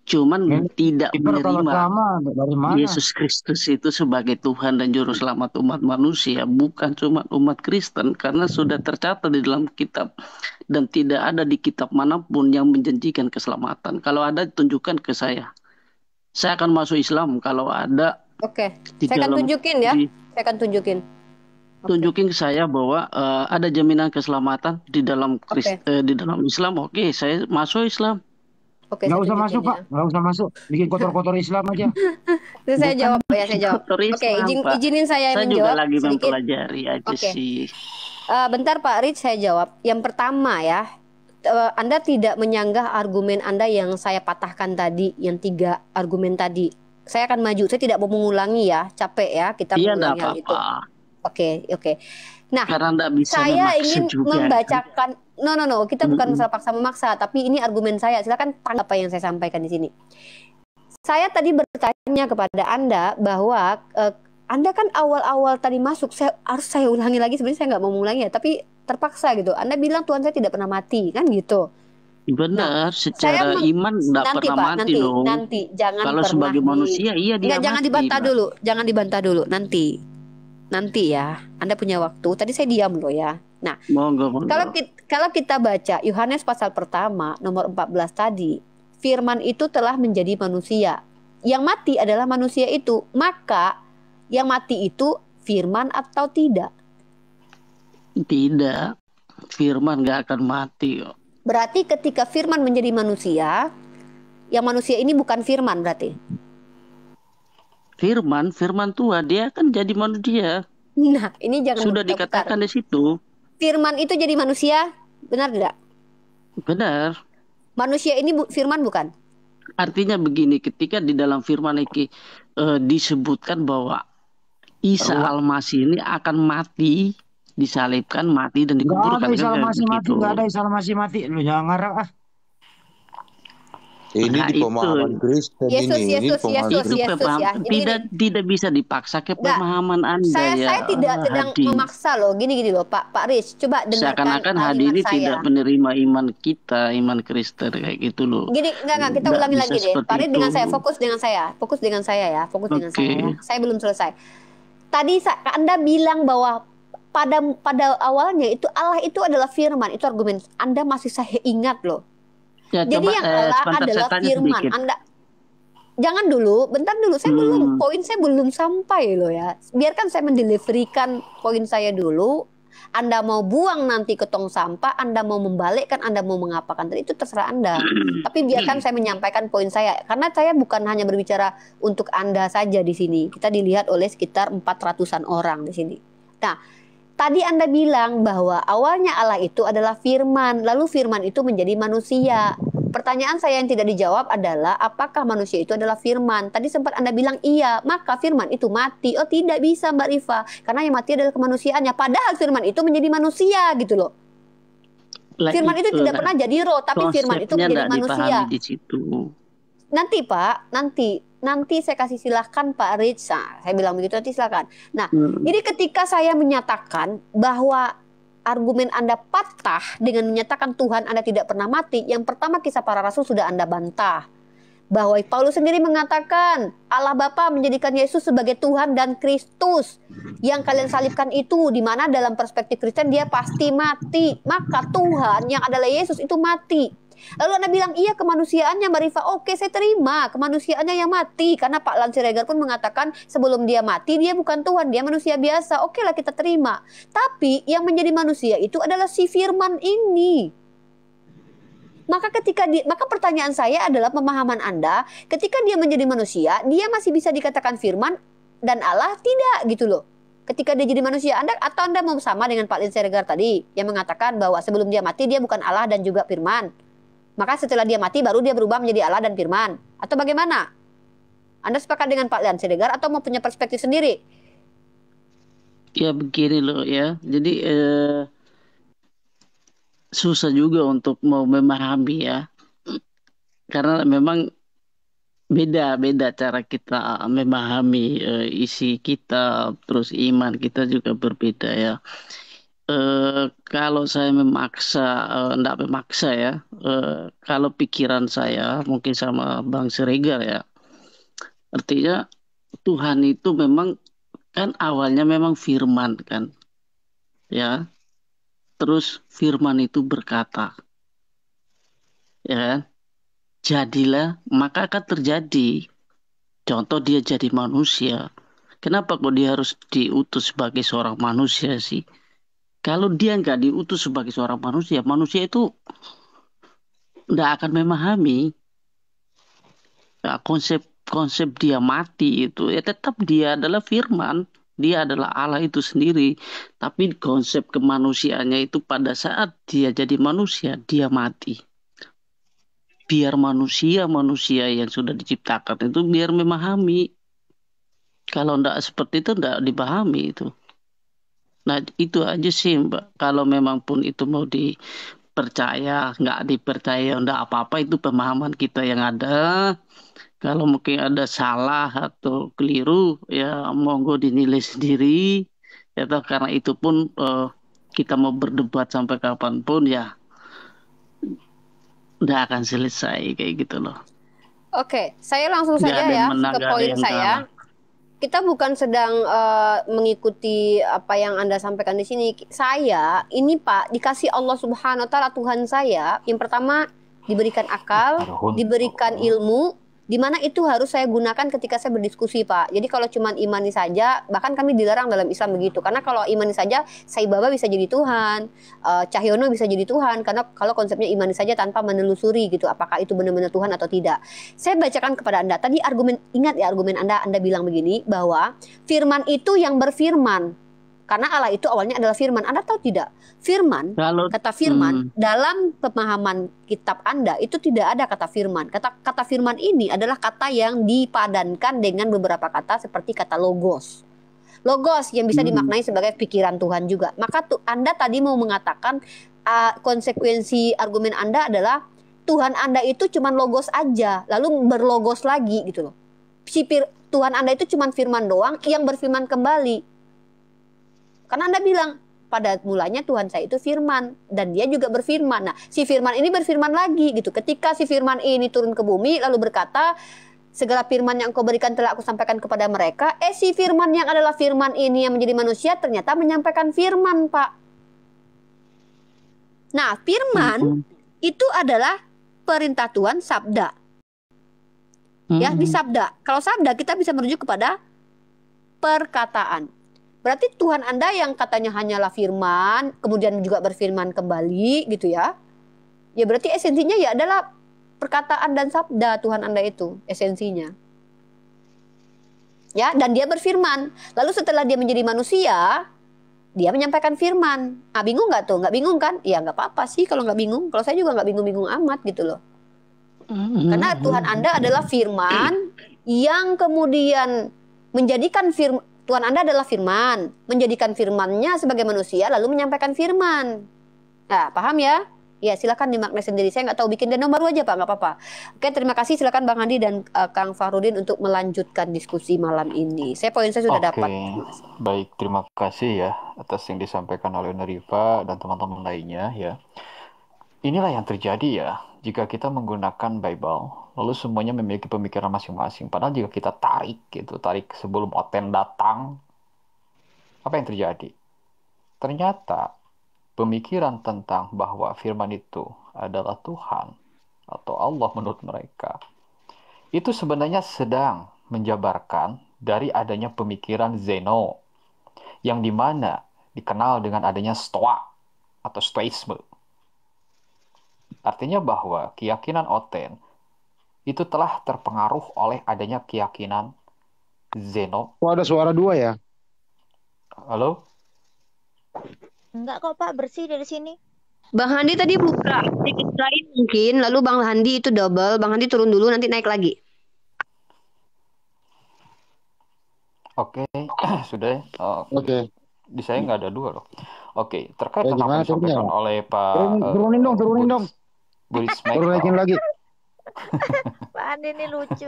Cuman tidak Kalau menerima sama, dari mana? Yesus Kristus itu sebagai Tuhan dan Juru Selamat umat manusia. Bukan cuma umat Kristen. Karena sudah tercatat di dalam kitab. Dan tidak ada di kitab manapun yang menjanjikan keselamatan. Kalau ada, tunjukkan ke saya. Saya akan masuk Islam kalau ada. Oke, saya akan tunjukin ya. Saya akan tunjukin. Tunjukin ke saya bahwa ada jaminan keselamatan di dalam di dalam Islam. Oke, saya masuk Islam. Oke, nggak usah masuk Pak, nggak usah masuk. Bikin kotor-kotor Islam aja. Itu saya jawab ya, saya jawab. Oke, izinin saya menjawab. Saya juga lagi sedikit. mempelajari aja sih. Bentar Pak Rich, saya jawab. Yang pertama ya, Anda tidak menyanggah argumen Anda yang saya patahkan tadi, yang 3 argumen tadi. Saya akan maju, saya tidak mau mengulangi ya, capek ya kita mengulangi hal itu. Oke. Nah, saya ingin membacakan. No, kita bukan masalah paksa memaksa, tapi ini argumen saya. Silakan tangkap apa yang saya sampaikan di sini. Saya tadi bertanya kepada Anda bahwa Anda kan awal-awal tadi masuk, harus saya ulangi lagi. Sebenarnya saya nggak mau mengulangi ya, tapi terpaksa gitu. Anda bilang Tuhan saya tidak pernah mati, kan gitu. Benar, secara iman nggak pernah mati dong. Nanti, jangan kalau pernah sebagai manusia, iya dia jangan mati, jangan dibantah dulu. Nanti ya, Anda punya waktu. Tadi saya diam loh ya. Nah, monggo. Kalau kita baca Yohanes pasal pertama nomor 14 tadi, firman itu telah menjadi manusia. Yang mati adalah manusia itu. Maka yang mati itu firman atau tidak? Tidak. Firman gak akan mati kok. Berarti ketika firman menjadi manusia, yang manusia ini bukan firman berarti? Firman Tuhan, dia akan jadi manusia. Nah, ini jangan sudah dikatakan di situ. Firman itu jadi manusia, benar tidak? Benar. Manusia ini firman bukan? Artinya begini, ketika di dalam firman ini disebutkan bahwa Isa Al-Masih ini akan mati, disalibkan, mati dan dikuburkan. Nggak ada Isa Al-Masih mati, nggak ada Isa Al-Masih mati. Lu jangan ngarang ah. Ini di pemahaman Kristen Yesus ya. Tidak bisa dipaksa ke pemahaman Anda. Saya tidak sedang memaksa loh. Gini loh Pak Rich, coba dengarkan. Seakan-akan Hadi ini tidak menerima iman kita, iman Kristen kayak gitu loh. Gini, enggak, kita ulangi lagi deh. Pak Rich dengan saya, fokus dengan saya ya. Saya belum selesai. Tadi Anda bilang bahwa pada awalnya itu Allah itu adalah firman, itu argumen Anda masih saya ingat loh. Ya, jadi coba, yang Allah adalah firman. Jangan dulu, bentar dulu. Hmm. Poin saya belum sampai loh ya. Biarkan saya mendeliverikan poin saya dulu. Anda mau buang nanti ke tong sampah, Anda mau membalikkan, Anda mau mengapakan, itu terserah Anda. Tapi biarkan saya menyampaikan poin saya. Karena saya bukan hanya berbicara untuk Anda saja di sini. Kita dilihat oleh sekitar 400-an orang di sini. Nah, tadi Anda bilang bahwa awalnya Allah itu adalah firman, lalu firman itu menjadi manusia. Pertanyaan saya yang tidak dijawab adalah apakah manusia itu adalah firman? Tadi sempat Anda bilang iya, maka firman itu mati. Oh, tidak bisa Mbak Rifa, karena yang mati adalah kemanusiaannya. Padahal firman itu menjadi manusia gitu loh. Lah Firman itu tidak itulah pernah jadi roh, tapi firman itu konsepnya menjadi nggak manusia. dipahami di situ. Nanti Pak, nanti saya kasih silahkan Pak Rich. Nah, saya bilang begitu nanti silahkan. Nah, jadi ketika saya menyatakan bahwa argumen Anda patah dengan menyatakan Tuhan Anda tidak pernah mati, yang pertama Kisah Para Rasul sudah Anda bantah. Bahwa Paulus sendiri mengatakan Allah Bapa menjadikan Yesus sebagai Tuhan dan Kristus. Yang kalian salibkan itu, di mana dalam perspektif Kristen dia pasti mati. Maka Tuhan yang adalah Yesus itu mati. Lalu Anda bilang, iya kemanusiaannya Mbak Rifa. Oke, saya terima kemanusiaannya yang mati. Karena Pak Lan Siregar pun mengatakan sebelum dia mati, dia bukan Tuhan, dia manusia biasa. Oke lah, kita terima. Tapi yang menjadi manusia itu adalah si firman ini. Maka maka pertanyaan saya adalah pemahaman Anda, ketika dia menjadi manusia, dia masih bisa dikatakan firman dan Allah tidak gitu loh. Ketika dia jadi manusia, Anda mau sama dengan Pak Lan Siregar tadi yang mengatakan bahwa sebelum dia mati dia bukan Allah dan juga firman. Maka setelah dia mati baru dia berubah menjadi Allah dan firman. Atau bagaimana? Anda sepakat dengan Pak Lan Siregar atau mau punya perspektif sendiri? Ya begini loh ya. Jadi susah juga untuk mau memahami ya. Karena memang beda-beda cara kita memahami isi kita, terus iman kita juga berbeda ya. Kalau saya enggak memaksa ya, kalau pikiran saya mungkin sama Bang Siregar ya, artinya Tuhan itu memang kan awalnya memang firman kan, ya, terus firman itu berkata, ya kan, jadilah, maka akan terjadi. Contoh dia jadi manusia, kenapa kok dia harus diutus sebagai seorang manusia sih? Kalau dia nggak diutus sebagai seorang manusia, manusia itu nggak akan memahami. Nah, konsep dia mati itu ya tetap dia adalah firman, dia adalah Allah itu sendiri. Tapi konsep kemanusiaannya itu pada saat dia jadi manusia, dia mati. Biar manusia yang sudah diciptakan itu biar memahami. Kalau nggak seperti itu nggak dipahami itu. Nah itu aja sih Mbak. Kalau memang pun itu mau dipercaya, nggak dipercaya, nggak apa-apa, itu pemahaman kita yang ada. Kalau mungkin ada salah atau keliru, ya monggo dinilai sendiri. Ya toh, karena itu pun kita mau berdebat sampai kapanpun ya nggak akan selesai kayak gitu loh. Oke, saya langsung Nggak saja ada yang ya menang, ke nggak ada poin yang saya. kalah. Kita bukan sedang mengikuti apa yang Anda sampaikan di sini. Saya ini Pak dikasih Allah Subhanahu wa taala, Tuhan saya, yang pertama diberikan akal, diberikan ilmu, di mana itu harus saya gunakan ketika saya berdiskusi Pak. Jadi kalau cuma imani saja, bahkan kami dilarang dalam Islam begitu. Karena kalau imani saja, Sai Baba bisa jadi Tuhan, Cahyono bisa jadi Tuhan. Karena kalau konsepnya imani saja tanpa menelusuri gitu, apakah itu benar-benar Tuhan atau tidak. Saya bacakan kepada Anda. Tadi ingat ya argumen Anda bilang begini, bahwa firman itu yang berfirman. Karena Allah itu awalnya adalah firman. Anda tahu tidak? Kata firman dalam pemahaman kitab Anda itu tidak ada kata firman. Kata firman ini adalah kata yang dipadankan dengan beberapa kata seperti kata logos. Logos yang bisa dimaknai sebagai pikiran Tuhan juga. Maka Anda tadi mau mengatakan konsekuensi argumen Anda adalah Tuhan Anda itu cuma logos aja, lalu berlogos lagi gitu loh. Tuhan Anda itu cuma firman doang yang berfirman kembali. Karena Anda bilang pada mulanya Tuhan saya itu firman dan dia juga berfirman. Nah, si firman ini berfirman lagi gitu. Ketika si firman ini turun ke bumi lalu berkata, segala firman yang engkau berikan telah aku sampaikan kepada mereka. Si firman yang adalah firman ini yang menjadi manusia ternyata menyampaikan firman, Pak. Nah, firman itu adalah perintah Tuhan, sabda. Ya, ini sabda. Kalau sabda kita bisa merujuk kepada perkataan. Berarti Tuhan Anda yang katanya hanyalah firman, kemudian juga berfirman kembali gitu ya. Ya berarti esensinya ya adalah perkataan dan sabda Tuhan Anda itu, esensinya. Ya, dan dia berfirman. Lalu setelah dia menjadi manusia, dia menyampaikan firman. Ah, bingung nggak tuh? Nggak bingung kan? Ya nggak apa-apa sih kalau nggak bingung. Kalau saya juga nggak bingung-bingung amat gitu loh. Karena Tuhan Anda adalah firman yang kemudian menjadikan Tuhan Anda adalah firman, menjadikan firman-Nya sebagai manusia lalu menyampaikan firman. Nah, paham ya? Ya, silakan dimaknai sendiri. Saya nggak tahu, bikin danau baru aja, Pak, nggak apa-apa. Oke, terima kasih. Silakan Bang Andi dan Kang Fahrudin untuk melanjutkan diskusi malam ini. Poin saya sudah Oke, dapat. Terima kasih. baik, terima kasih ya atas yang disampaikan oleh Neriva dan teman-teman lainnya ya. Inilah yang terjadi ya jika kita menggunakan Bible, lalu semuanya memiliki pemikiran masing-masing. Padahal jika kita tarik sebelum Oten datang, apa yang terjadi? Ternyata pemikiran tentang bahwa firman itu adalah Tuhan atau Allah menurut mereka, itu sebenarnya sedang menjabarkan dari adanya pemikiran Zeno, yang dimana dikenal dengan adanya Stoa atau Stoisme. Artinya bahwa keyakinan Oten itu telah terpengaruh oleh adanya keyakinan Zeno. Oh, ada suara dua ya? Halo? Enggak kok Pak, bersih dari sini. Bang Handi tadi buka sedikit lain mungkin, lalu Bang Handi itu double. Bang Handi turun dulu, nanti naik lagi. Oke, sudah ya? Oke. Di saya nggak ada dua loh. Oke, terkait tentang Gimana apa yang disampaikan turunnya? oleh Pak Turunin dong. Buris Turun naikin Michael, lagi. Pak Andi ini lucu.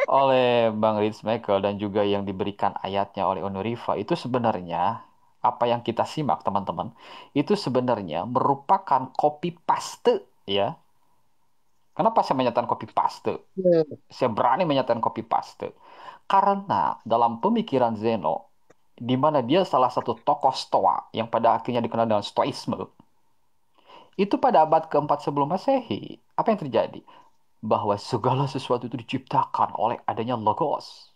oleh Bang Ritz Michael, dan juga yang diberikan ayatnya oleh Onuriva, itu sebenarnya apa yang kita simak teman-teman, itu sebenarnya merupakan copy paste ya. Kenapa saya menyatakan copy paste? Saya berani menyatakan copy paste karena dalam pemikiran Zeno, di mana dia salah satu tokoh Stoa yang pada akhirnya dikenal dengan Stoisme, itu pada abad keempat sebelum Masehi, apa yang terjadi? Bahwa segala sesuatu itu diciptakan oleh adanya Logos.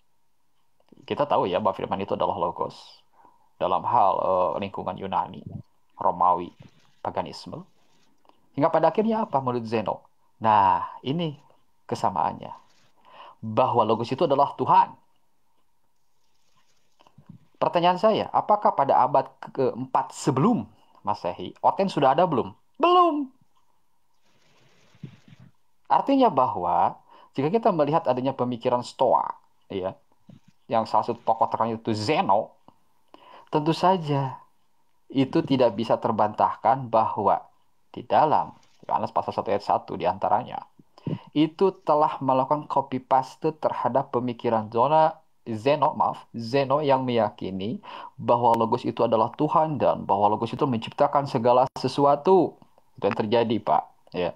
Kita tahu ya bahwa firman itu adalah Logos dalam hal lingkungan Yunani, Romawi, paganisme. Hingga pada akhirnya apa menurut Zeno? Nah, ini kesamaannya. Bahwa Logos itu adalah Tuhan. Pertanyaan saya, apakah pada abad keempat sebelum Masehi, Oten sudah ada belum? Belum. Artinya bahwa jika kita melihat adanya pemikiran Stoa, ya, yang salah satu tokoh terkenal itu Zeno, tentu saja itu tidak bisa terbantahkan bahwa di dalam Yohanes pasal 1 ayat 1 diantaranya, itu telah melakukan copy paste terhadap pemikiran Zeno yang meyakini bahwa Logos itu adalah Tuhan dan bahwa Logos itu menciptakan segala sesuatu. Itu yang terjadi, Pak. Ya.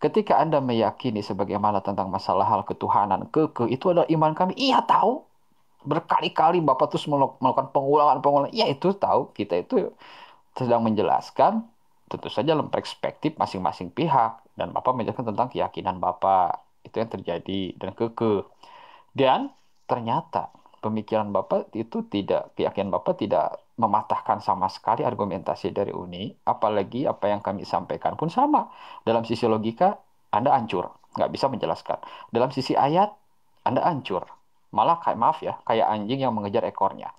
Ketika Anda meyakini sebagaimana tentang masalah hal ketuhanan, itu adalah iman kami. Iya tahu. Berkali-kali Bapak terus melakukan pengulangan. Iya itu tahu. Kita itu sedang menjelaskan tentu saja dalam perspektif masing-masing pihak. Dan Bapak menjelaskan tentang keyakinan Bapak. Itu yang terjadi. Dan Dan ternyata pemikiran Bapak itu keyakinan Bapak tidak mematahkan sama sekali argumentasi dari Uni, apalagi apa yang kami sampaikan pun sama. Dalam sisi logika, Anda hancur, nggak bisa menjelaskan. Dalam sisi ayat, Anda hancur. Malah kayak anjing yang mengejar ekornya.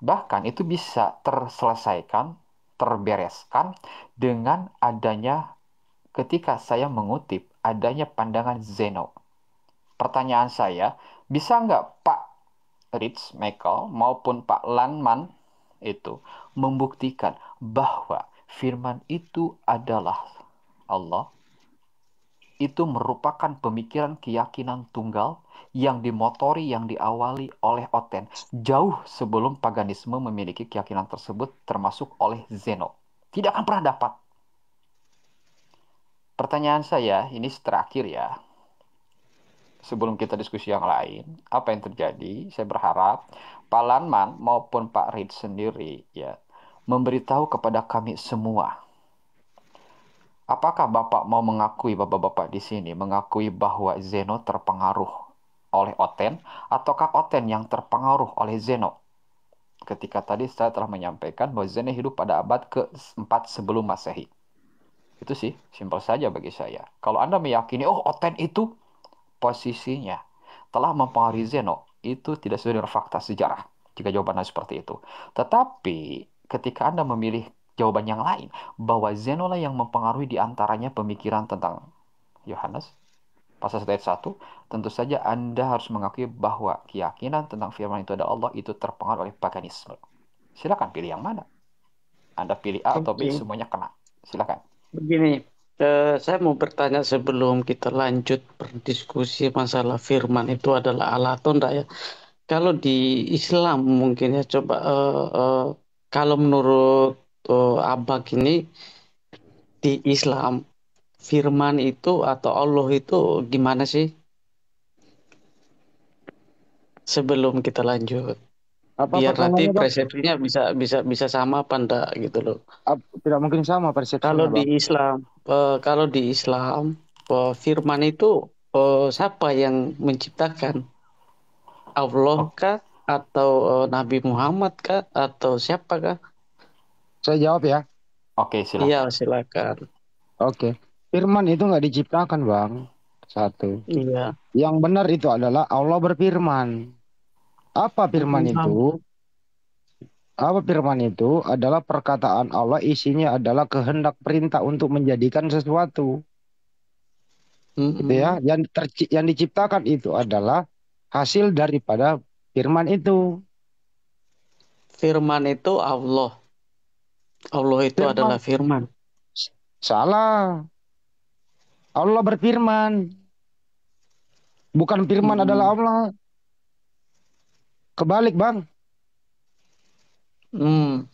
Bahkan itu bisa terselesaikan, terbereskan dengan adanya ketika saya mengutip adanya pandangan Zeno. Pertanyaan saya, bisa nggak Pak Ritz Michael maupun Pak Landman itu membuktikan bahwa firman itu adalah Allah? Itu merupakan pemikiran keyakinan tunggal yang dimotori, yang diawali oleh Oten jauh sebelum paganisme memiliki keyakinan tersebut, termasuk oleh Zeno. Tidak akan pernah dapat. Pertanyaan saya, ini terakhir ya, sebelum kita diskusi yang lain, apa yang terjadi? Saya berharap Pak Lanman maupun Pak Reid sendiri ya memberitahu kepada kami semua Apakah Bapak mau mengakui, Bapak-Bapak di sini, mengakui bahwa Zeno terpengaruh oleh Oten, ataukah Oten yang terpengaruh oleh Zeno? Ketika tadi saya telah menyampaikan bahwa Zeno hidup pada abad ke-4 sebelum Masehi. Itu sih, simpel saja bagi saya. Kalau Anda meyakini, oh Oten itu posisinya telah mempengaruhi Zeno, itu tidak sesuai dengan fakta sejarah, jika jawabannya seperti itu. Tetapi, ketika Anda memilih jawaban yang lain, bahwa Zeno lah yang mempengaruhi diantaranya pemikiran tentang Yohanes, pasal 1 ayat 1, tentu saja Anda harus mengakui bahwa keyakinan tentang firman itu adalah Allah itu terpengaruh oleh paganisme. Silakan pilih yang mana. Anda pilih A atau B, Oke, semuanya kena. Silakan. begini. Saya mau bertanya sebelum kita lanjut berdiskusi masalah firman itu adalah Allah atau enggak ya. Kalau di Islam mungkin ya coba kalau menurut Abang ini di Islam firman itu atau Allah itu gimana sih? Sebelum kita lanjut, Apa biar nanti pertanyaannya, Bang? persepsinya bisa sama apa enggak gitu loh. Tidak mungkin sama Kalau persepsinya, di Bang. Islam, firman itu siapa yang menciptakan? Allah Oh, kah atau Nabi Muhammad kah atau siapa kah? Saya jawab ya. oke, Iya, silakan. silakan. Oke. Firman itu nggak diciptakan, Bang. Satu. Iya. Yang benar itu adalah Allah berfirman. Apa firman Mm-mm. itu? Apa firman itu adalah perkataan Allah, isinya adalah kehendak perintah untuk menjadikan sesuatu. Gitu ya. Mm-mm. Yang diciptakan itu adalah hasil daripada firman itu. Firman itu Allah. Allah itu adalah Firman firman. salah. Allah berfirman. Bukan firman adalah Mm-mm. Allah. Kebalik, Bang. Mm.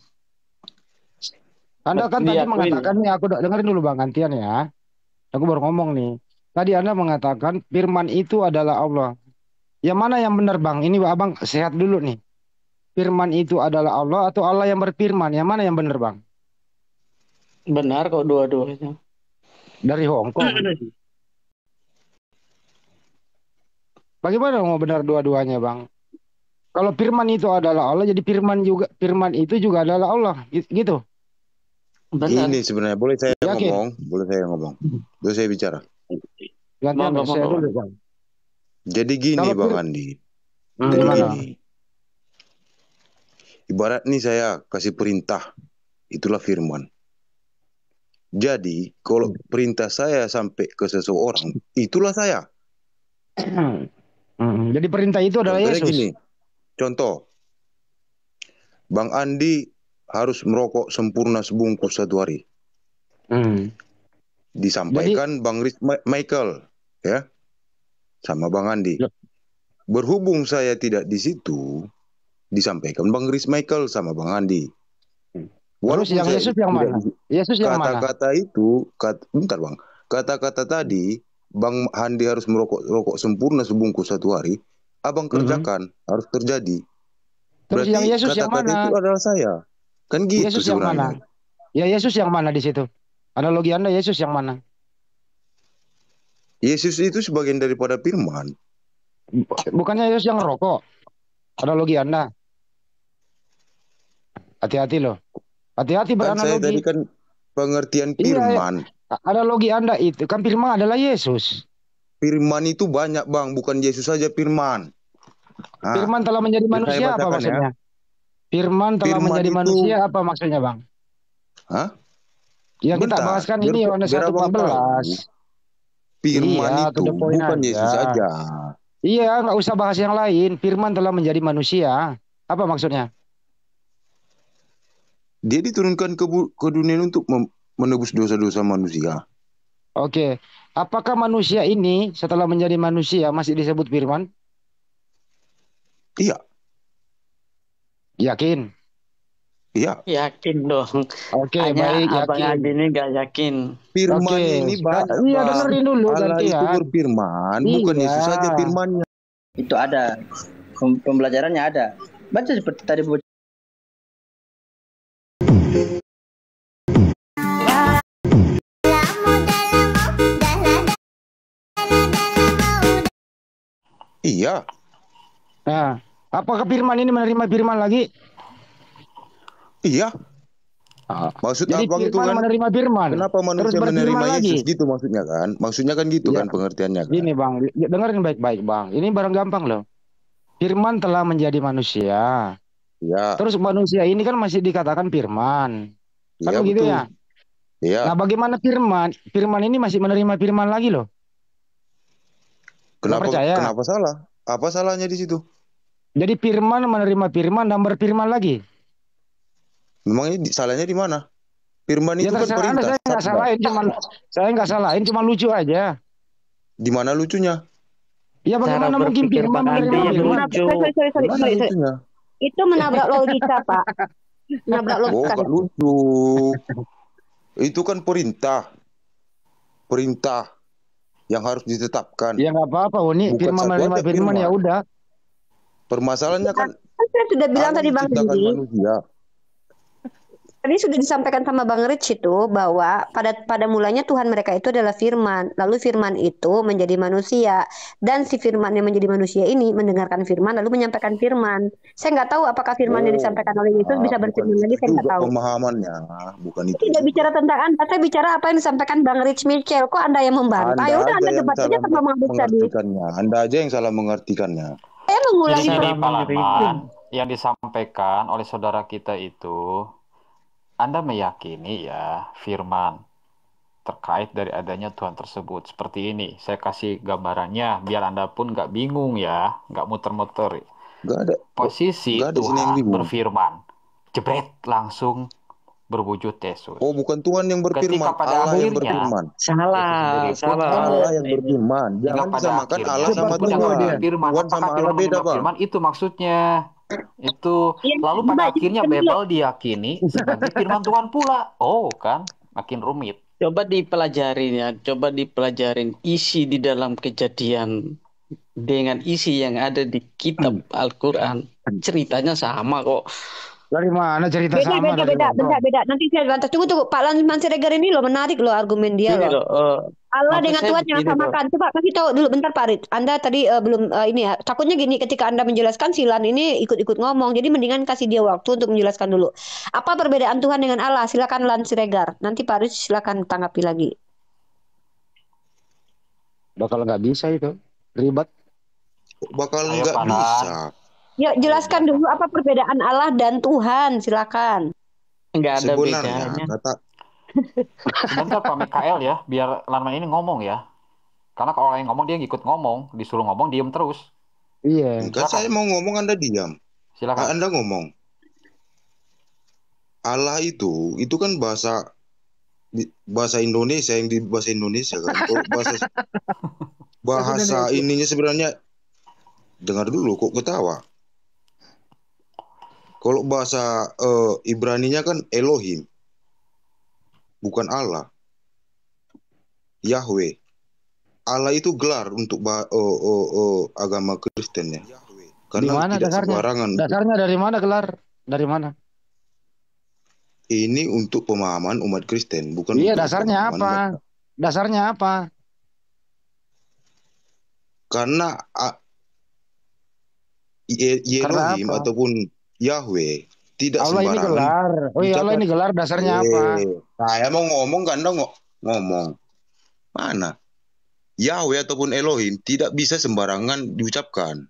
Anda kan tadi Diakuin ya. mengatakan nih, aku dengerin dulu Bang gantian ya. Aku baru ngomong nih. Tadi Anda mengatakan firman itu adalah Allah. Yang mana yang benar Bang? Ini Abang sehat dulu nih. Firman itu adalah Allah atau Allah yang berfirman? Yang mana yang benar Bang? Benar kok dua-duanya. Dari Hong Kong. Bagaimana mau benar dua-duanya Bang? Kalau firman itu adalah Allah, jadi firman itu juga adalah Allah. Gitu. Benar. Ini sebenarnya boleh saya Yakin? ngomong, boleh saya bicara. Gantian Monggo, saya monggo. dulu Bang. Jadi gini Kalau Bang Andi, jadi gimana? gini. Ibarat nih saya kasih perintah, itulah firman. Jadi kalau perintah saya sampai ke seseorang, itulah saya. Jadi perintah itu adalah Contohnya Yesus. gini, contoh, Bang Andi harus merokok sempurna sebungkus satu hari. Hmm. Disampaikan Bang Michael, ya, sama Bang Andi. Ya. Berhubung saya tidak di situ, disampaikan Bang Michael sama Bang Andi. Terus yang Yesus yang mana? Yesus yang mana? Kata-kata itu, bentar Bang, kata-kata tadi, Bang Andi harus merokok sempurna sebungkus satu hari, Abang kerjakan, harus terjadi. Terus Berarti yang Yesus yang kata-kata mana? itu adalah saya. Kan gitu Yesus yang sebenarnya. mana? Ya Yesus yang mana di situ? Analogi Anda Yesus yang mana? Yesus itu sebagian daripada firman. Bukannya Yesus yang rokok? Analogi Anda. Hati-hati loh. Hati-hati Kan saya tadi beranalogi. kan pengertian Iya, firman. analogi Anda itu kan firman adalah Yesus. Firman itu banyak Bang, bukan Yesus saja firman. Nah, Firman telah menjadi biar saya manusia apa bacakan ya. maksudnya? Firman telah Firman menjadi itu- manusia apa maksudnya Bang? Hah? Ya kita Bentar, bahaskan biar- ini Yohanes biar Abang 1:14. Firman Iya, itu to the point bukan aja. Yesus saja. Iya, nggak usah bahas yang lain. Firman telah menjadi manusia. Apa maksudnya? Dia diturunkan ke dunia untuk menebus dosa-dosa manusia. Oke. Apakah manusia ini setelah menjadi manusia masih disebut firman? Iya, Yakin? iya. Yakin dong. Oke, Hanya baik, Abang yakin. Adi ini gak yakin. Firman Oke, ini banyak iya Bang. dengerin dulu Allah itu gantian. berfirman, bukan Iya. Yesus saja firmannya. Itu ada pembelajarannya ada. Baca seperti tadi Bu. Iya. Nah, apakah firman ini menerima firman lagi? Iya. Ah, Maksud jadi abang itu firman kan, menerima firman, kenapa terus manusia berfirman menerima Yesus lagi. gitu maksudnya kan? Maksudnya kan gitu Ya, kan pengertiannya kan? gini Bang, dengerin baik-baik Bang. Ini barang gampang loh. Firman telah menjadi manusia. Iya. Terus manusia ini kan masih dikatakan firman. Kan Iya begitu betul. ya? Iya. Nah, bagaimana firman? Firman ini masih menerima firman lagi loh. Gak Kenapa percaya? kenapa salah? Apa salahnya di situ? Jadi firman menerima firman dan berfirman lagi. Memang ini salahnya di mana? Firman Ya itu kan terserah Anda, perintah, saya nggak sabda. salahin, cuma lucu aja. Di mana lucunya? Ya Cara bagaimana mungkin berpikir firman Bang Andi menerima yang firman? lucu. Di mana lucunya? Itu menabrak logika, Pak. Menabrak Oh, logika. gak lucu. Itu kan perintah. Perintah yang harus ditetapkan. Ya nggak apa-apa, Uni. Bukan Firman satu menerima aja firman ya firman. udah. Permasalahannya kan Kan saya sudah bilang Allah tadi Bang menciptakan Rudi, manusia. tadi sudah disampaikan sama Bang Rich itu bahwa pada mulanya Tuhan mereka itu adalah firman. Lalu firman itu menjadi manusia. Dan si firman yang menjadi manusia ini mendengarkan firman lalu menyampaikan firman. Saya nggak tahu apakah firman yang Oh, disampaikan oleh Yesus bisa bukan berfirman itu lagi, saya nggak juga tahu. pemahamannya. Bukan Saya itu tidak juga. bicara tentang Anda, saya bicara apa yang disampaikan Bang Rich Mitchell. Kok Anda yang membantah? Anda Ya udah aja Anda yang debat aja salah sama Bang Rich tadi. mengartikannya. Anda aja yang salah mengartikannya. Saya mengulangi Jadi Cara Pak menerima. Lanman, yang disampaikan oleh saudara kita itu, Anda meyakini ya firman terkait dari adanya Tuhan tersebut. Seperti ini, saya kasih gambarannya biar Anda pun nggak bingung ya, nggak muter-muter. Gak ada. Posisi Gak ada sini yang Tuhan bingung. berfirman, jebret langsung berwujud Yesus. Oh, bukan Tuhan yang berfirman, Ketika pada Allah yang akhirnya berfirman. Yesus Salah, sendiri pun salah. Allah yang Ini. berfirman. hingga Jangan pada disamakan akhirnya Allah Yesus sama pun yang Tuhan. berfirman. Tuhan Apakah sama Allah firman beda, menurut Bang. firman? Itu maksudnya. Itu Iya, lalu pada Mbak, akhirnya jadi Babel diyakini sebagai firman Tuhan pula. Oh kan, makin rumit. Coba dipelajarin ya, coba dipelajarin isi di dalam Kejadian dengan isi yang ada di kitab Al-Quran. Ceritanya sama kok. Dari mana cerita beda sama beda dari beda mana? beda. Nanti saya bantah. Tunggu Pak Lanman Siregar ini loh menarik loh argumen dia Gini loh. loh, Allah maksud dengan saya Tuhan yang begini loh. samakan. Coba kasih tahu dulu bentar Pak Rid. Anda tadi belum ini ya. Takutnya gini ketika Anda menjelaskan Silan ini ikut-ikut ngomong. Jadi mendingan kasih dia waktu untuk menjelaskan dulu. Apa perbedaan Tuhan dengan Allah? Silakan Lan Siregar. Nanti Pak Rid silakan tanggapi lagi. Bakal nggak bisa itu. Ribet. Bakal Ayo, nggak Pak Lan. bisa. Yuk jelaskan dulu apa perbedaan Allah dan Tuhan. Silakan. Nggak ada Sebenarnya bedanya. kata Sebentar Pak Mikael ya, biar Lanman ini ngomong ya. Karena kalau orang yang ngomong dia ngikut ngomong, disuruh ngomong diem terus. Iya. enggak, saya mau ngomong Anda diam. Silakan. Anda ngomong. Allah itu kan bahasa Indonesia yang di bahasa Indonesia kan. Kalau bahasa ininya sebenarnya dengar dulu kok ketawa. Kalau bahasa Ibraninya kan Elohim. Bukan Allah. Yahweh. Allah itu gelar untuk agama Kristen ya. Di Karena mana tidak dasarnya? sembarangan. Dasarnya dari mana gelar? Dari mana? Ini untuk pemahaman umat Kristen, bukan Iya, untuk dasarnya pemahaman apa? mereka. Dasarnya apa? Karena Elohim apa? ataupun Yahweh tidak Allah ini sembarangan. gelar. Oh iya, Allah ini gelar dasarnya apa? Saya mau ngomong kan Anda ngomong. Mana? Yahweh ataupun Elohim tidak bisa sembarangan diucapkan.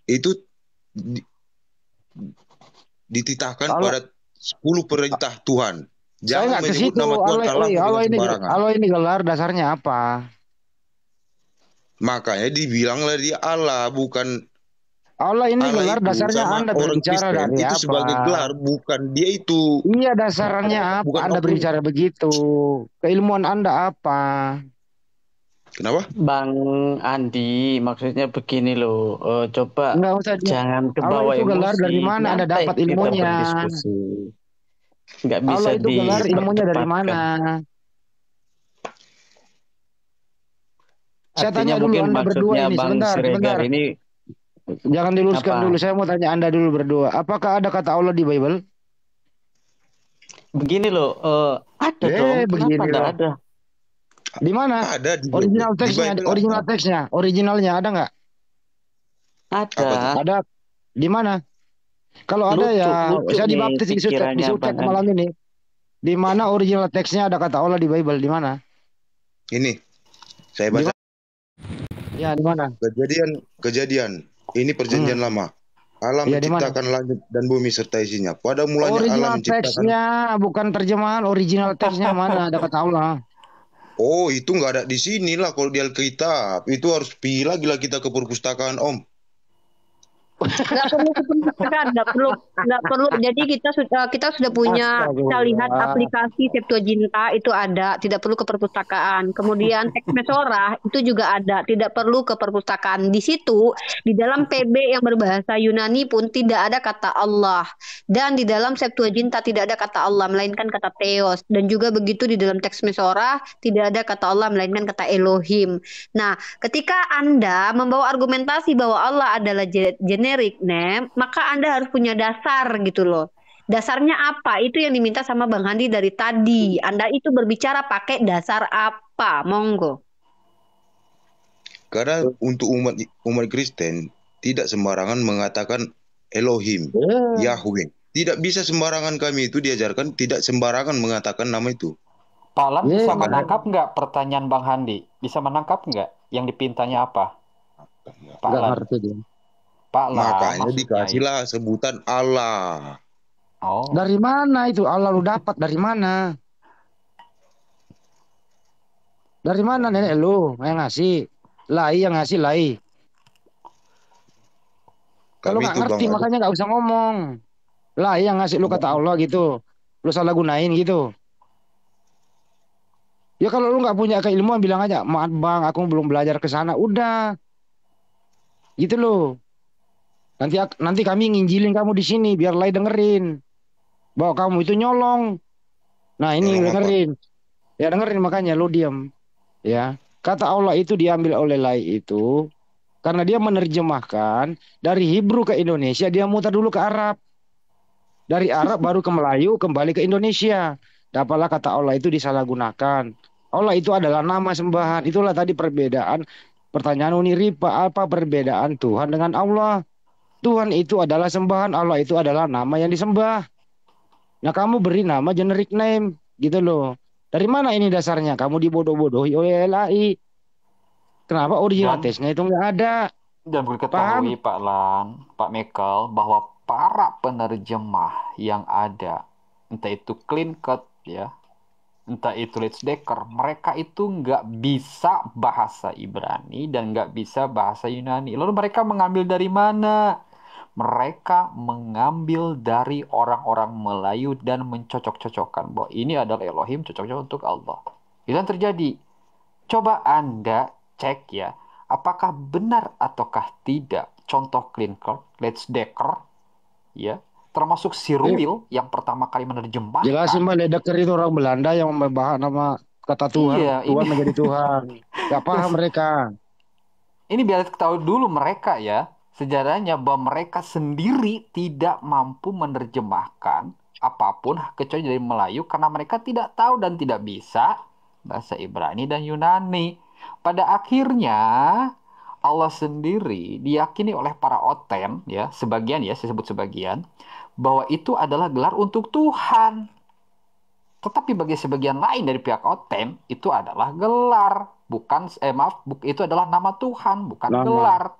Itu dititahkan Allah- pada 10 perintah Tuhan. Saya Jangan nggak ke menyebut situ. nama Tuhan Allah dengan sembarangan. Allah ini gelar dasarnya apa? Makanya dibilanglah dia Allah, bukan Allah ini Allah gelar itu dasarnya sama Anda orang berbicara Kristen dari itu apa? sebagai gelar, bukan dia itu. Iya, dasarnya apa? Bukan Anda oknum. berbicara begitu. Keilmuan Anda apa? Kenapa? Bang Andi, maksudnya begini loh. Coba Enggak usah dia. jangan Allah kebawa itu gelar emosi. dari mana Anda Nyantai dapat kita ilmunya? berdiskusi. Nggak bisa Allah itu gelar ilmunya dari diperdebatkan. mana? Saya Artinya tanya dulu mungkin Anda berdua maksudnya ini Bang sebentar. Siregar ini Jangan diluruskan Apa? dulu. Saya mau tanya Anda dulu berdua. Apakah ada kata Allah di Bible? begini loh. Ada dong. begini Kenapa nggak loh. ada? Di mana? Ada di Original Bible. Di teksnya, Bible original ada. teksnya, originalnya ada nggak? Apa tuh? Ada. Ada di mana? Kalau ada Lucu, ya lucu saya nih dibaptis di pikirannya Sutek Bang Andi. malam ini. Di mana original teksnya ada kata Allah di Bible? Di mana? Ini saya Di baca mana? Ya, di mana? kejadian. Ini perjanjian lama. Allah Ya, di mana? menciptakan langit dan bumi serta isinya. Pada mulanya Allah Original menciptakan. teksnya, bukan terjemahan. Original teksnya mana? Ada kata Allah. Oh, itu nggak ada di sini lah kalau di Alkitab. Itu harus pilih lagi lah kita ke perpustakaan, Om. Nggak perlu ke perpustakaan, nggak perlu. Jadi kita sudah punya, kita lihat aplikasi Septuaginta itu ada, tidak perlu ke perpustakaan. Kemudian teks Mesorah itu juga ada, tidak perlu ke perpustakaan. Di situ di dalam PB yang berbahasa Yunani pun tidak ada kata Allah, dan di dalam Septuaginta tidak ada kata Allah melainkan kata Theos, dan juga begitu di dalam teks Mesorah tidak ada kata Allah melainkan kata Elohim. Nah, ketika Anda membawa argumentasi bahwa Allah adalah generic name, maka Anda harus punya dasar gitu loh. Dasarnya apa? Itu yang diminta sama Bang Handi dari tadi. Anda itu berbicara pakai dasar apa? Monggo. Karena untuk umat Kristen tidak sembarangan mengatakan Elohim, Yahweh. Tidak bisa sembarangan, kami itu diajarkan tidak sembarangan mengatakan nama itu. Pak Lan bisa menangkap nggak pertanyaan Bang Handi? Bisa menangkap nggak yang dipintanya apa? Pak Nggak Lan. ngerti dia. Pak Lan. Makanya dikasihlah sebutan Allah. Oh. Dari mana itu Allah lu dapat? Dari mana? Dari mana nenek lu yang ngasih? Lai yang ngasih Lai. Kalau nggak ngerti makanya nggak usah ngomong. Lai yang ngasih lu kata Allah gitu. Lu salah gunain gitu. Ya kalau lu nggak punya keilmuan bilang aja, maaf bang, aku belum belajar ke sana. Udah, gitu loh. Nanti kami nginjilin kamu di sini biar Lai dengerin bahwa kamu itu nyolong. Nah ini dengerin, ya dengerin makanya lu diam. Ya, kata Allah itu diambil oleh Lai itu karena dia menerjemahkan dari Hebrew ke Indonesia, dia muter dulu ke Arab. Dari Arab baru ke Melayu, kembali ke Indonesia. Dapatlah kata Allah itu disalahgunakan. Allah itu adalah nama sembahan. Itulah tadi perbedaan. Pertanyaan Uniripa, apa perbedaan Tuhan dengan Allah? Tuhan itu adalah sembahan, Allah itu adalah nama yang disembah. Nah kamu beri nama generic name, gitu loh. Dari mana ini dasarnya? Kamu dibodoh-bodohi oleh LAI. Kenapa original tesnya itu nggak ada? Dan perlu ketahui Pak Lan, Pak Mekel, bahwa para penerjemah yang ada, entah itu Clean Cut ya, entah itu Let's Decker, mereka itu nggak bisa bahasa Ibrani dan nggak bisa bahasa Yunani. Lalu mereka mengambil dari mana? Mereka mengambil dari orang-orang Melayu dan mencocok-cocokkan bahwa ini adalah Elohim, cocok-cocok untuk Allah. Itu yang terjadi. Coba Anda cek ya, apakah benar ataukah tidak contoh Clean Cut, Let's Decker, ya, termasuk Cyril yang pertama kali menerjemahkan. Jelasin Mbak, Ledecker itu orang Belanda yang membahas nama kata Tuhan. Iya, Tuhan menjadi Tuhan. Gak paham mereka. Ini biar ketahui dulu mereka ya, sejarahnya bahwa mereka sendiri tidak mampu menerjemahkan apapun kecuali dari Melayu karena mereka tidak tahu dan tidak bisa bahasa Ibrani dan Yunani. Pada akhirnya Allah sendiri diyakini oleh para oten ya, sebagian ya, saya sebut sebagian, bahwa itu adalah gelar untuk Tuhan. Tetapi bagi sebagian lain dari pihak oten itu adalah gelar, itu adalah nama Tuhan, bukan gelar.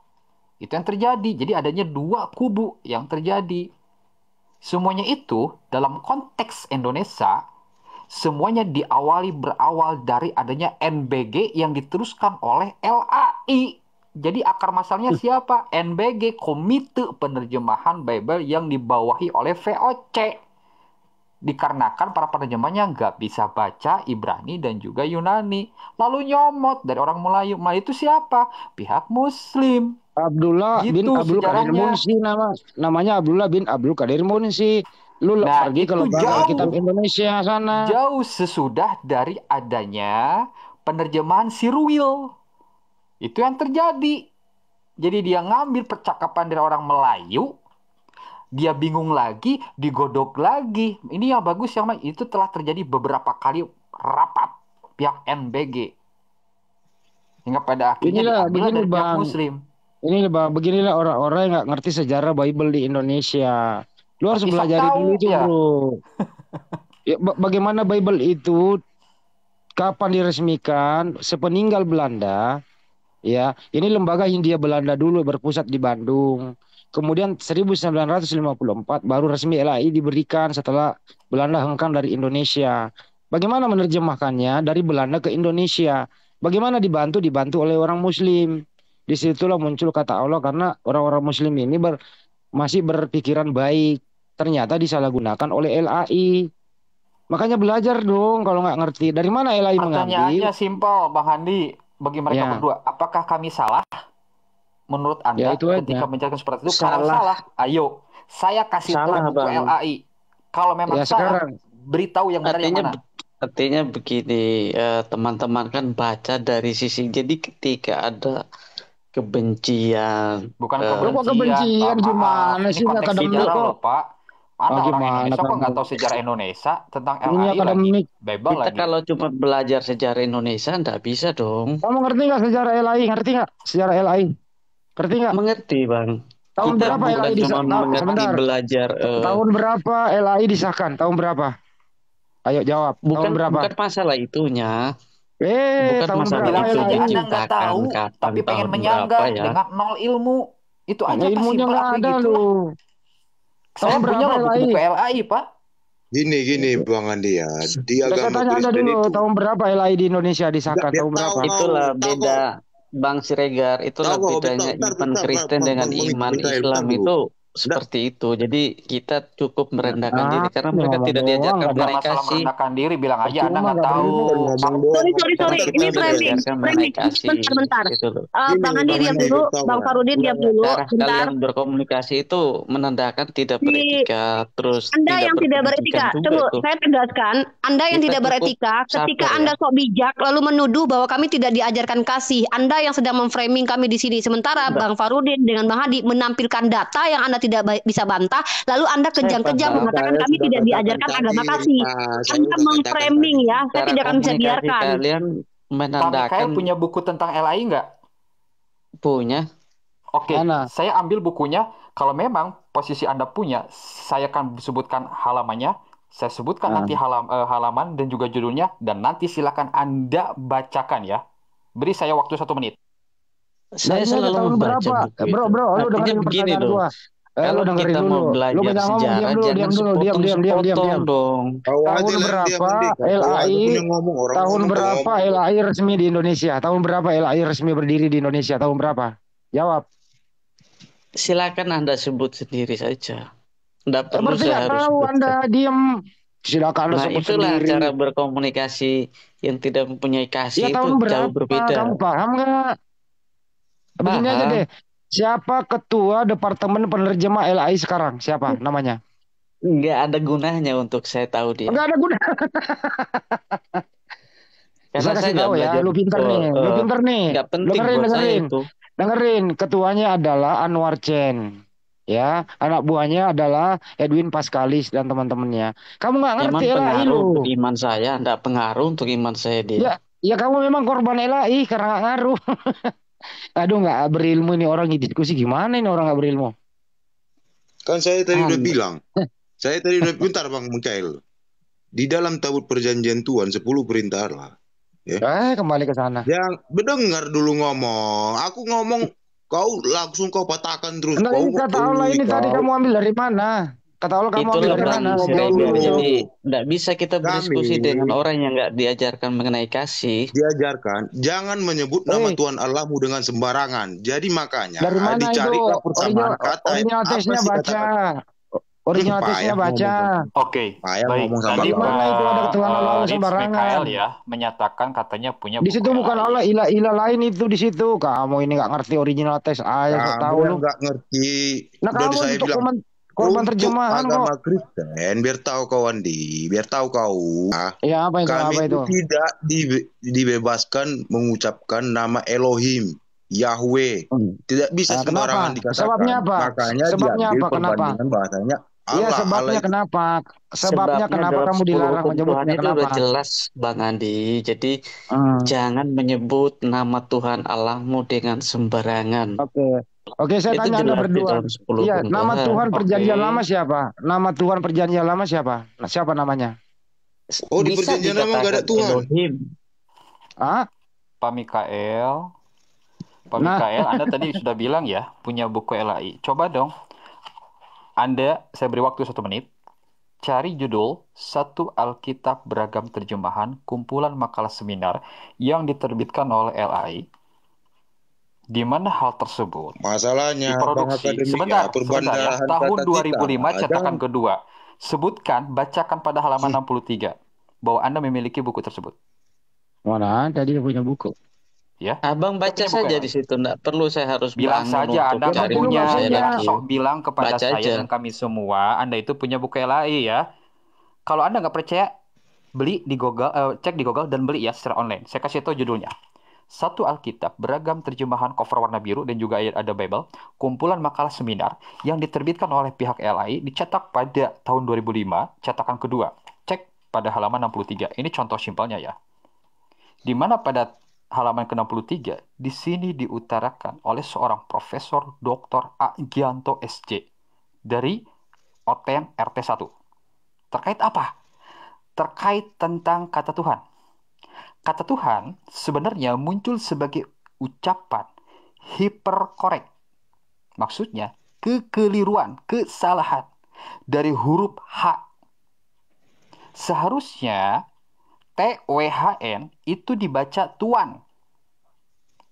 Itu yang terjadi. Jadi adanya dua kubu yang terjadi. Semuanya itu dalam konteks Indonesia, semuanya berawal dari adanya NBG yang diteruskan oleh LAI. Jadi akar masalahnya siapa? NBG, Komite Penerjemahan Bible yang dibawahi oleh VOC. Dikarenakan para penerjemahnya nggak bisa baca Ibrani dan juga Yunani. Lalu nyomot dari orang Melayu. Melayu itu siapa? Pihak Muslim. Abdullah bin Abdul Qadir Munsi namanya Abdullah bin Abdul Qadir Munsi. Lu pergi ke lembaga Alkitab Indonesia sana. Jauh sesudah dari adanya penerjemahan Cyril. Itu yang terjadi. Jadi dia ngambil percakapan dari orang Melayu, dia bingung lagi, digodok lagi. Ini yang bagus yang itu telah terjadi beberapa kali rapat pihak NBG. Hingga pada akhirnya diambil dari pihak Muslim. Ini Bang, beginilah orang-orang yang nggak ngerti sejarah Bible di Indonesia. Lu harus Tapi sok pelajari dulu tahu itu, ya. bro. Ya, bagaimana Bible itu kapan diresmikan sepeninggal Belanda, ya. Ini lembaga Hindia Belanda dulu berpusat di Bandung. Kemudian 1954 baru resmi LAI diberikan setelah Belanda hengkang dari Indonesia. Bagaimana menerjemahkannya dari Belanda ke Indonesia? Bagaimana dibantu? Dibantu oleh orang Muslim. Disitulah muncul kata Allah karena orang-orang Muslim ini masih berpikiran baik. Ternyata disalahgunakan oleh LAI. Makanya belajar dong kalau nggak ngerti. Dari mana LAI mengambil? Pertanyaannya simpel, Bang Handi. Bagi mereka Ya, berdua, apakah kami salah menurut ya Anda itu ketika aja. menjelaskan seperti itu? Kalau Salah, salah, ayo, saya kasih tahu salah buku Bang. LAI. Kalau memang Ya salah, sekarang. beritahu yang benar yang Artinya mana. artinya begini, teman-teman kan baca dari sisi. Jadi ketika ada kebencian, Bukan Lo kok kebencian, Pak. kebencian Maaf. gimana Ini sih? Ini konteks akademik sejarah kok. loh, Pak. Anda orang Gimana Indonesia kok nggak akademik? tahu sejarah Indonesia tentang Ini LAI lagi, akademik. Bible kita lagi. kalau cuma belajar sejarah Indonesia nggak bisa dong. Kamu ngerti nggak sejarah LAI? Ngerti nggak sejarah LAI? Ngerti nggak? Mengerti Bang. Tahun Kita berapa bukan LAI cuma disahkan? mengerti Sebentar. belajar. Tahun berapa LAI disahkan? Tahun berapa? Ayo jawab. Tahun Bukan berapa? masalah itunya. Tahun Bukan masalah berapa Bilang saja LAI? Anda nggak diciptakan tahu, kapan tapi pengen tahun menyanggah berapa ya. dengan nol ilmu. Itu aja, Pak. Ilmunya Simpel nggak aku ada gitu lah. lu. Saya Tahun punya berapa loh LAI? buku-buku LAI, Pak. Gini Bang Andi ya, di Saya agama tanya Anda Kristen dulu, itu tahun berapa LAI di Indonesia nggak disahkan? dia Tahun berapa? Itulah tahu beda Bang Siregar. Itulah tahu bedanya bentar iman Kristen Bang dengan Bang iman Mikael, Islam bentar dulu. itu Nggak, seperti itu. Jadi kita cukup merendahkan diri karena Ini mereka ngomong tidak doang, diajarkan nggak Bukan ada. masalah mengenai kasih. merendahkan diri, bilang aja Anda Percuma nggak nggak tahu. ini baru ngomong Sorry, doang. sorry, Karena sorry. kita Ini tidak framing. diajarkan mengenai Framing. kasih. Bentar. Gitu loh. Bang Gini Andi Bang diam Andi dulu. bertahu Bang ya. Farudin diam dulu. Cara Bentar. kalian berkomunikasi itu menandakan tidak Si beretika, terus Anda tidak yang tidak berpendidikan beretika, juga tunggu, itu. saya tegaskan, Anda yang Kita tidak cukup beretika, ketika sabar ya. Anda sok bijak lalu menuduh bahwa kami tidak diajarkan kasih, Anda yang sedang memframing kami di sini. Sementara Enggak, Bang Farudin dengan Bang Hadi menampilkan data yang Anda tidak bisa bantah, lalu Anda saya kejang-kejang paham. mengatakan Saya kami sudah tidak katakan diajarkan agama tadi, kasih. saya Anda sudah katakan memframing tadi. ya, saya Cara tidak akan bisa komunikasi biarkan. kalian Pak Mikael menandakan punya buku tentang LAI nggak? punya. Oke, Mana? saya ambil bukunya. Kalau memang posisi Anda punya, saya akan sebutkan halamannya. Saya sebutkan Ah. nanti halaman dan juga judulnya. Dan nanti silakan Anda bacakan ya. Beri saya waktu 1 menit. Nah, Saya ini aja selalu tahun membaca berapa? buku Bro, itu. lu Artinya dengerin begini pertanyaan loh. gua. Lu Kalau dengerin kita dulu. mau Lu belajar jangan ngomong, sejarah, diam jangan dulu, diam. sepotong-sepotong dong. Kau Tahun aja lah yang diam berapa Andi. Kau aja LAI? punya ngomong, orang Tahun ngomong kau berapa ngomong. LAI resmi di Indonesia? Tahun berapa LAI resmi berdiri di Indonesia? Tahun berapa? Jawab. Silakan Anda sebut sendiri saja. Tidak perlu Berarti saya nggak harus tahu Anda sebutkan. diam. Silakan Anda Nah, sebut itulah sendiri. cara berkomunikasi yang tidak mempunyai Ya kasih itu tahun jauh berapa? berbeda. Kamu paham nggak? Begini aja Paham. deh. Siapa ketua Departemen Penerjemah LAI sekarang? Siapa namanya? Nggak ada gunanya untuk saya tahu dia. Nggak ada guna. Karena Saya saya kasih nggak tahu ya. belajar. Lu pinter nih. Lu pinter nih. Nggak penting buat saya Dengerin. itu. Dengerin. Ketuanya adalah Anwar Chen. Ya, anak buahnya adalah Edwin Paskalis dan teman-temannya. Kamu nggak Emang ngerti LAI pengaruh lu. untuk iman saya, nggak pengaruh untuk iman saya dia. Ya kamu memang korban LAI karena nggak ngaruh. Aduh, nggak berilmu ini orang diskusi gimana ini orang nggak berilmu. Kan saya tadi udah Anda. bilang. Saya tadi udah bentar Bang Mikael. Di dalam tabut perjanjian Tuhan 10 perintah Allah. Kembali ke sana. Yang mendengar dulu ngomong. Aku ngomong kau langsung kau patahkan terus. Nah, ini kata Allah ini tadi kamu ambil dari mana? Kata Allah kamu ambil Itulah dari Bang mana? Siregar. dulu. Jadi nggak bisa kita berdiskusi Kami- dengan orang yang nggak diajarkan mengenai kasih. diajarkan jangan menyebut nama Eh. Tuhan Allahmu dengan sembarangan. Jadi makanya Dari mana itu? dicarilah persamaan kata. Original Apa tesnya sih baca. kata-kata? Original Payah tesnya baca. Oke, Payah baik. ngomong sama Tadi kamu. Mana itu ada ketuhanan Allah Ritz sembarangan? Mikael ya menyatakan katanya punya Di buku situ bukan LAI. Allah, ilah-ilah lain itu di situ. Kamu ini nggak ngerti original tes aja, sok tahu Kamu lu. yang nggak ngerti. Nah, Udah kamu saya untuk bilang korban untuk terjemahan kok. agama Kristen biar tahu kau Andi, biar tahu kau. Ya apa itu? Kami Apa itu? itu tidak dibebaskan mengucapkan nama Elohim, Yahweh. Tidak bisa Nah, sembarangan kenapa? dikatakan. Sebabnya apa? Makanya Sebabnya diambil apa? Kenapa? perbandingan bahasanya Iya, Allah, sebabnya Allah itu kenapa? Sebabnya Sebabnya kenapa dalam kamu 10 dilarang hukum Tuhan menyebutnya itu kenapa? udah jelas, Bang Andi. Jadi Hmm, jangan menyebut nama Tuhan Allahmu dengan sembarangan. Oke. Oke, saya Itu tanya Anda jelas di berdua. dalam 10 Iya, hukum nama Tuhan. Tuhan Perjanjian Lama Oke. siapa? Nama Tuhan Perjanjian Lama siapa? Nah, siapa namanya? Oh, di Bisa perjanjian lama gak ada dikatakan Tuhan. Elohim. Ah, Pak Mikael, nah, Anda tadi sudah bilang ya punya buku LAI. Coba dong, saya beri waktu 1 menit. Cari judul Satu Alkitab Beragam Terjemahan Kumpulan Makalah Seminar yang diterbitkan oleh LAI, di mana hal tersebut Masalahnya Bang diproduksi. Akademik ya, Sebentar ya. perbandingan Tahun kata kita 2005 cetakan jangan. kedua. Bacakan pada halaman 63 bahwa Anda memiliki buku tersebut. mana ada dia punya buku? Ya. Abang Saya baca punya buku saja LAI. di situ, enggak perlu saya harus Bilang bangun saja untuk Anda Ya, nggak tapi cari lu buku punya, nggak saya punya. jangan lagi. sok bilang kepada Baca saya aja. dan kami semua Anda itu punya buku LAI ya. Kalau Anda nggak percaya, beli di Google, cek di Google dan beli ya secara online. Saya kasih tahu judulnya. Satu Alkitab, beragam terjemahan, cover warna biru, dan juga ada Bible, kumpulan makalah seminar yang diterbitkan oleh pihak LAI, dicetak pada tahun 2005, cetakan kedua. Cek pada halaman 63. Ini contoh simpelnya ya. Di mana pada halaman ke-63, di sini diutarakan oleh seorang Profesor Dr. Agianto SJ dari OTN RT1. Terkait apa? Terkait tentang kata Tuhan. Kata Tuhan sebenarnya muncul sebagai ucapan hiperkorek. Maksudnya kekeliruan, kesalahan dari huruf H. Seharusnya TWHN itu dibaca Tuan.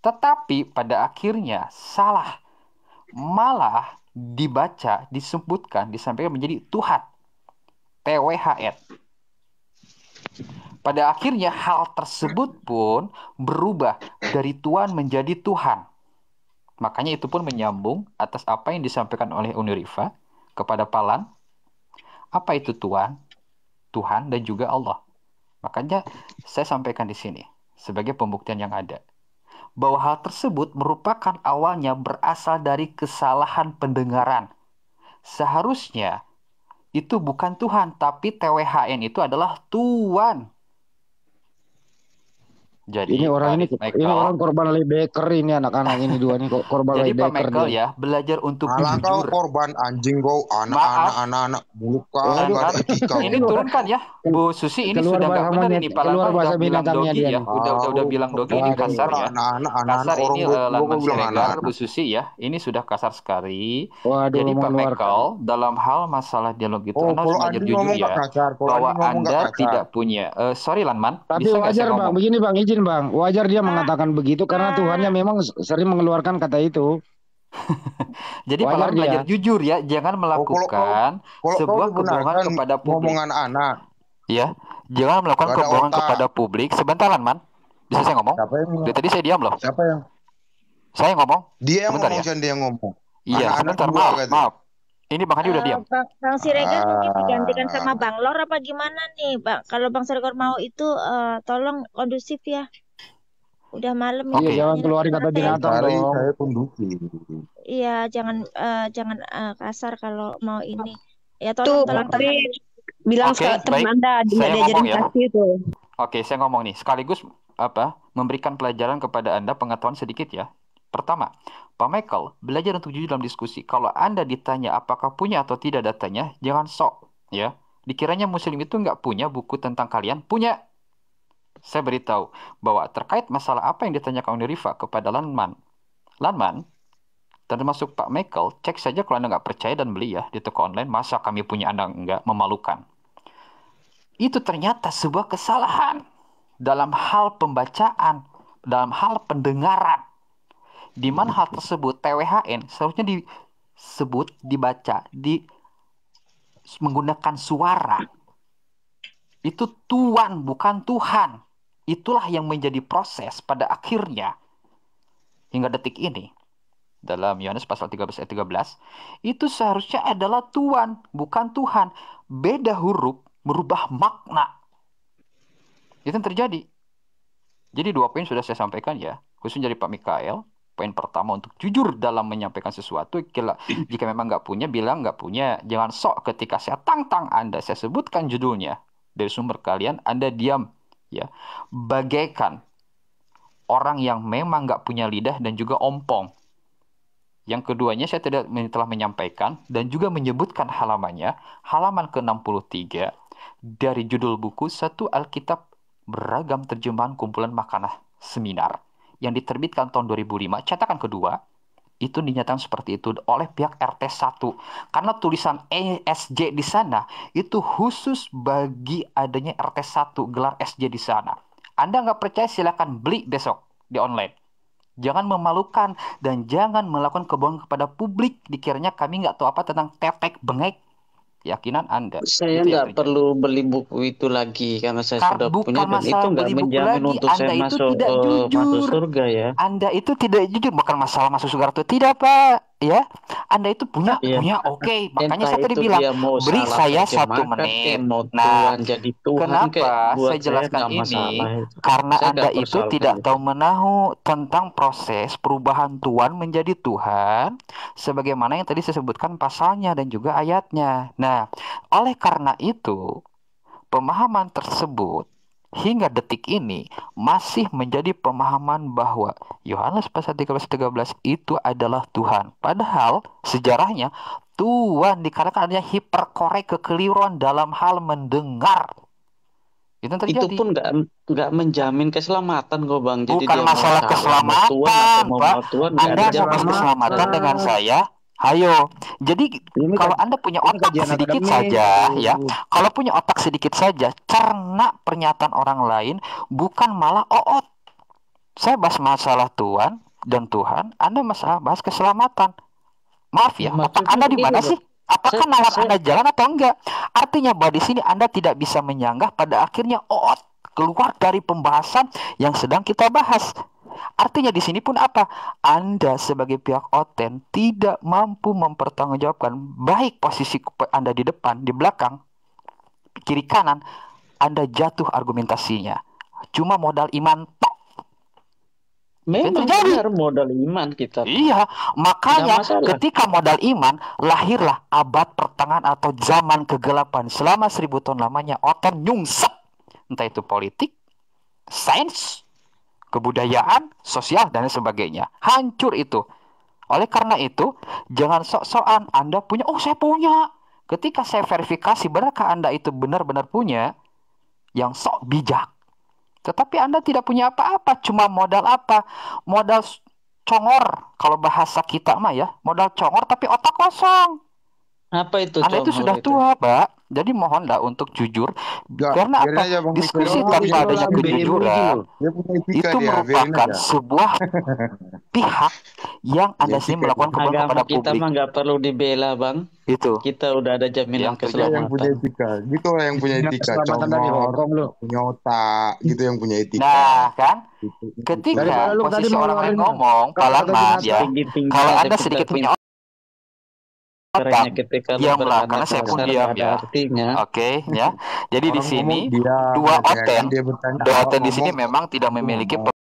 Tetapi pada akhirnya salah. Malah disampaikan menjadi Tuhan. TWHN. Pada akhirnya hal tersebut pun berubah dari Tuhan menjadi Tuhan. Makanya itu pun menyambung atas apa yang disampaikan oleh Uniriva kepada Palan. Apa itu Tuhan? Tuhan dan juga Allah. Makanya saya sampaikan di sini sebagai pembuktian yang ada. Bahwa hal tersebut merupakan awalnya berasal dari kesalahan pendengaran. Seharusnya itu bukan Tuhan, tapi TWHN itu adalah Tuhan. Jadi Ini orang ini orang korban laybacker ini anak-anak ini dua nih korban jadi Pak laybacker Michael dia. ya belajar untuk Alah kau jujur. korban anjing kau, anak-anak buluk kau Kan, gak ada kikau. ini turunkan ya Bu Susi, ini Keluar sudah nggak bahasa benar monyet, ini Pak keluar Lama bahasa udah bilang binatangnya dogi dia ya, nih. udah bilang dogi ini Waduh. kasar ya. Anak-anak Kasar orang ini gua Landman bilang Siregar, anak-anak. Bu Susi ya, ini sudah kasar sekali. Waduh, Jadi mau Pak keluar. Michael dalam hal masalah dialog itu Oh, Anda harus kalau belajar Andi jujur ngomong gak ya, kasar, kalau bahwa Andi ngomong gak Anda kasar. tidak punya. Sorry Landman, Tapi bisa nggak wajar saya bang, ngomong? begini bang, izin bang, wajar dia mengatakan begitu karena Tuhannya memang sering mengeluarkan kata itu. Jadi Pak Wajar Landman belajar dia. jujur ya, jangan melakukan Kalau kau sebuah kebohongan dibenarkan kepada publik. ngomongan anak, Ya, jangan melakukan gak ada kebohongan otak. kepada publik. Sebentar Landman, bisa saya ngomong? Siapa yang Dari tadi saya diam loh. Siapa yang? Saya ngomong. Dia yang Sebentar ngomong, ya. dia yang ngomong. Iya, Anak-anak sebentar. dua Maaf, katanya. maaf. Ini Bang Hadi udah diam. Bang Siregar mungkin digantikan sama Ah, Bang Lor apa gimana nih, Bang? Kalau Bang Siregar mau itu tolong kondusif ya. Udah malam Iya, Oke. ini jangan kayaknya keluarin kata rata-rata ya. binatang cari dong. saya kondusif. Iya, jangan kasar kalau mau ini. Ya Tuh, tolong tapi tenang. bilang Oke, ke teman baik. Anda nggak Saya diajarin ngomong ya. kasih itu. Oke, saya ngomong nih. Sekaligus memberikan pelajaran kepada Anda, pengetahuan sedikit ya. Pertama, Pak Michael, belajar untuk jujur dalam diskusi. Kalau Anda ditanya apakah punya atau tidak datanya, jangan sok ya. Dikiranya Muslim itu nggak punya buku tentang kalian, punya. Saya beritahu bahwa terkait masalah apa yang ditanyakan Uniriva kepada Landman, termasuk Pak Michael, cek saja kalau Anda nggak percaya dan beli ya di toko online. Masa kami punya Anda nggak, memalukan. Itu ternyata sebuah kesalahan dalam hal pembacaan, dalam hal pendengaran. Di mana hal tersebut TWHN seharusnya dibaca menggunakan suara. Itu Tuhan bukan Tuhan. Itulah yang menjadi proses pada akhirnya hingga detik ini. Dalam Yohanes pasal 13 ayat 13, itu seharusnya adalah Tuhan, bukan Tuhan. Beda huruf merubah makna. Itu yang terjadi. Jadi 2 poin sudah saya sampaikan ya, khususnya dari Pak Mikael. Poin pertama untuk jujur dalam menyampaikan sesuatu. Jika memang nggak punya, bilang nggak punya. Jangan sok ketika saya tantang Anda, saya sebutkan judulnya dari sumber kalian, Anda diam, ya, bagaikan orang yang memang nggak punya lidah dan juga ompong. Yang keduanya saya telah menyampaikan dan juga menyebutkan halamannya, halaman ke-63 dari judul buku Satu Alkitab Beragam Terjemahan Kumpulan Makalah Seminar yang diterbitkan tahun 2005, cetakan kedua, itu dinyatakan seperti itu oleh pihak RT 1. Karena tulisan ESJ di sana itu khusus bagi adanya RT 1, gelar SJ di sana. Anda nggak percaya silakan beli besok di online. Jangan memalukan dan jangan melakukan kebohongan kepada publik. Dikiranya kami nggak tahu apa tentang tetek bengek. Keyakinan Anda. Saya Itu yang nggak perlu beli buku itu lagi karena saya sudah bukan punya, dan itu masalah nggak beli buku menjamin lagi. untuk Anda saya itu masuk tidak masuk jujur. surga ya. Anda itu tidak jujur, bukan masalah masuk surga atau tidak, Pak. Ya, Anda itu punya, Iya. oke. Makanya Entah saya tadi itu bilang, dia mau beri salah saya 1 terjemahkan, menit. mau Nah, Tuhan jadi Tuhan, kayak kenapa buat saya jelaskan nggak ini? masalah itu. Karena Saya Anda nggak itu persoalkan tidak itu. tahu menahu tentang proses perubahan Tuhan menjadi Tuhan, sebagaimana yang tadi saya sebutkan pasalnya dan juga ayatnya. Nah, oleh karena itu, pemahaman tersebut hingga detik ini masih menjadi pemahaman bahwa Yohanes pasal 13 itu adalah Tuhan. Padahal sejarahnya Tuhan dikatakan adanya hiperkorek kekeliruan dalam hal mendengar. Itu Itu terjadi. pun nggak menjamin keselamatan kok Bang. Jadi Bukan dia mau masalah salah, mau Tuhan keselamatan, atau Pak. mau Tuhan nggak Anda ada mau bahas jaminan. keselamatan dengan saya? Ayo. Jadi Ini kalau Anda punya ini otak kajian sedikit akademis. saja, ya. Kalau punya otak sedikit saja, cerna pernyataan orang lain, bukan malah oot. Saya bahas masalah Tuhan dan Tuhan, Anda masalah bahas keselamatan. Maaf ya, otak Maksudnya Anda di begini, mana Bang. sih? Apakah nalar Saya Anda jalan atau enggak? Artinya bahwa di sini Anda tidak bisa menyanggah, pada akhirnya oot keluar dari pembahasan yang sedang kita bahas. Artinya di sini pun apa? Anda sebagai pihak oten tidak mampu mempertanggungjawabkan baik posisi Anda di depan, di belakang, kiri kanan, Anda jatuh argumentasinya. Cuma modal iman tok. memang benar modal iman kita. Iya, makanya Nggak masalah. ketika modal iman, lahirlah abad pertengahan atau zaman kegelapan. Selama 1000 tahun lamanya, oten nyungsep. Entah itu politik, sains, kebudayaan, sosial, dan sebagainya. Hancur itu. Oleh karena itu, jangan sok-sokan Anda punya, oh saya punya. Ketika saya verifikasi, benarkah Anda itu benar-benar punya? Yang sok bijak. Tetapi Anda tidak punya apa-apa, cuma modal apa? Modal congor. Kalau bahasa kita mah ya, modal congor tapi otak kosong. Apa itu Anda itu congor sudah itu? tua, Pak. Jadi mohonlah untuk jujur. Karena biarin apa? aja Bang Diskusi Mikael. tanpa adanya kejujuran Dia punya etika itu dia, biarin merupakan aja. sebuah pihak yang Anda sendiri melakukan kebohongan Agama kepada kita publik. mah nggak perlu dibela Bang. Itu. Kita udah ada jaminan Dia yang punya keselamatan. etika. Gitu lah yang punya etika. Keselamatan dari Congor, Hongkong lu. punya otak, gitu yang punya etika. Nah, kan? Gitu. Ketika Daripada lu tadi posisi mau orang lain ngeluarin ngomong, kata-kata Pak Lahmat ya, Tinggi-tinggi kalau aja Anda kita sedikit punya Caranya otak, ketika lu diamlah, berkata karena saya pun kasar diam nggak ada ya. artinya. Oke, ya. Jadi di Orang sini ngomong diam, dua ya kan? oten, Dia bertanya, dua orang oten di sini ngomong, memang tidak aku memiliki ngomong.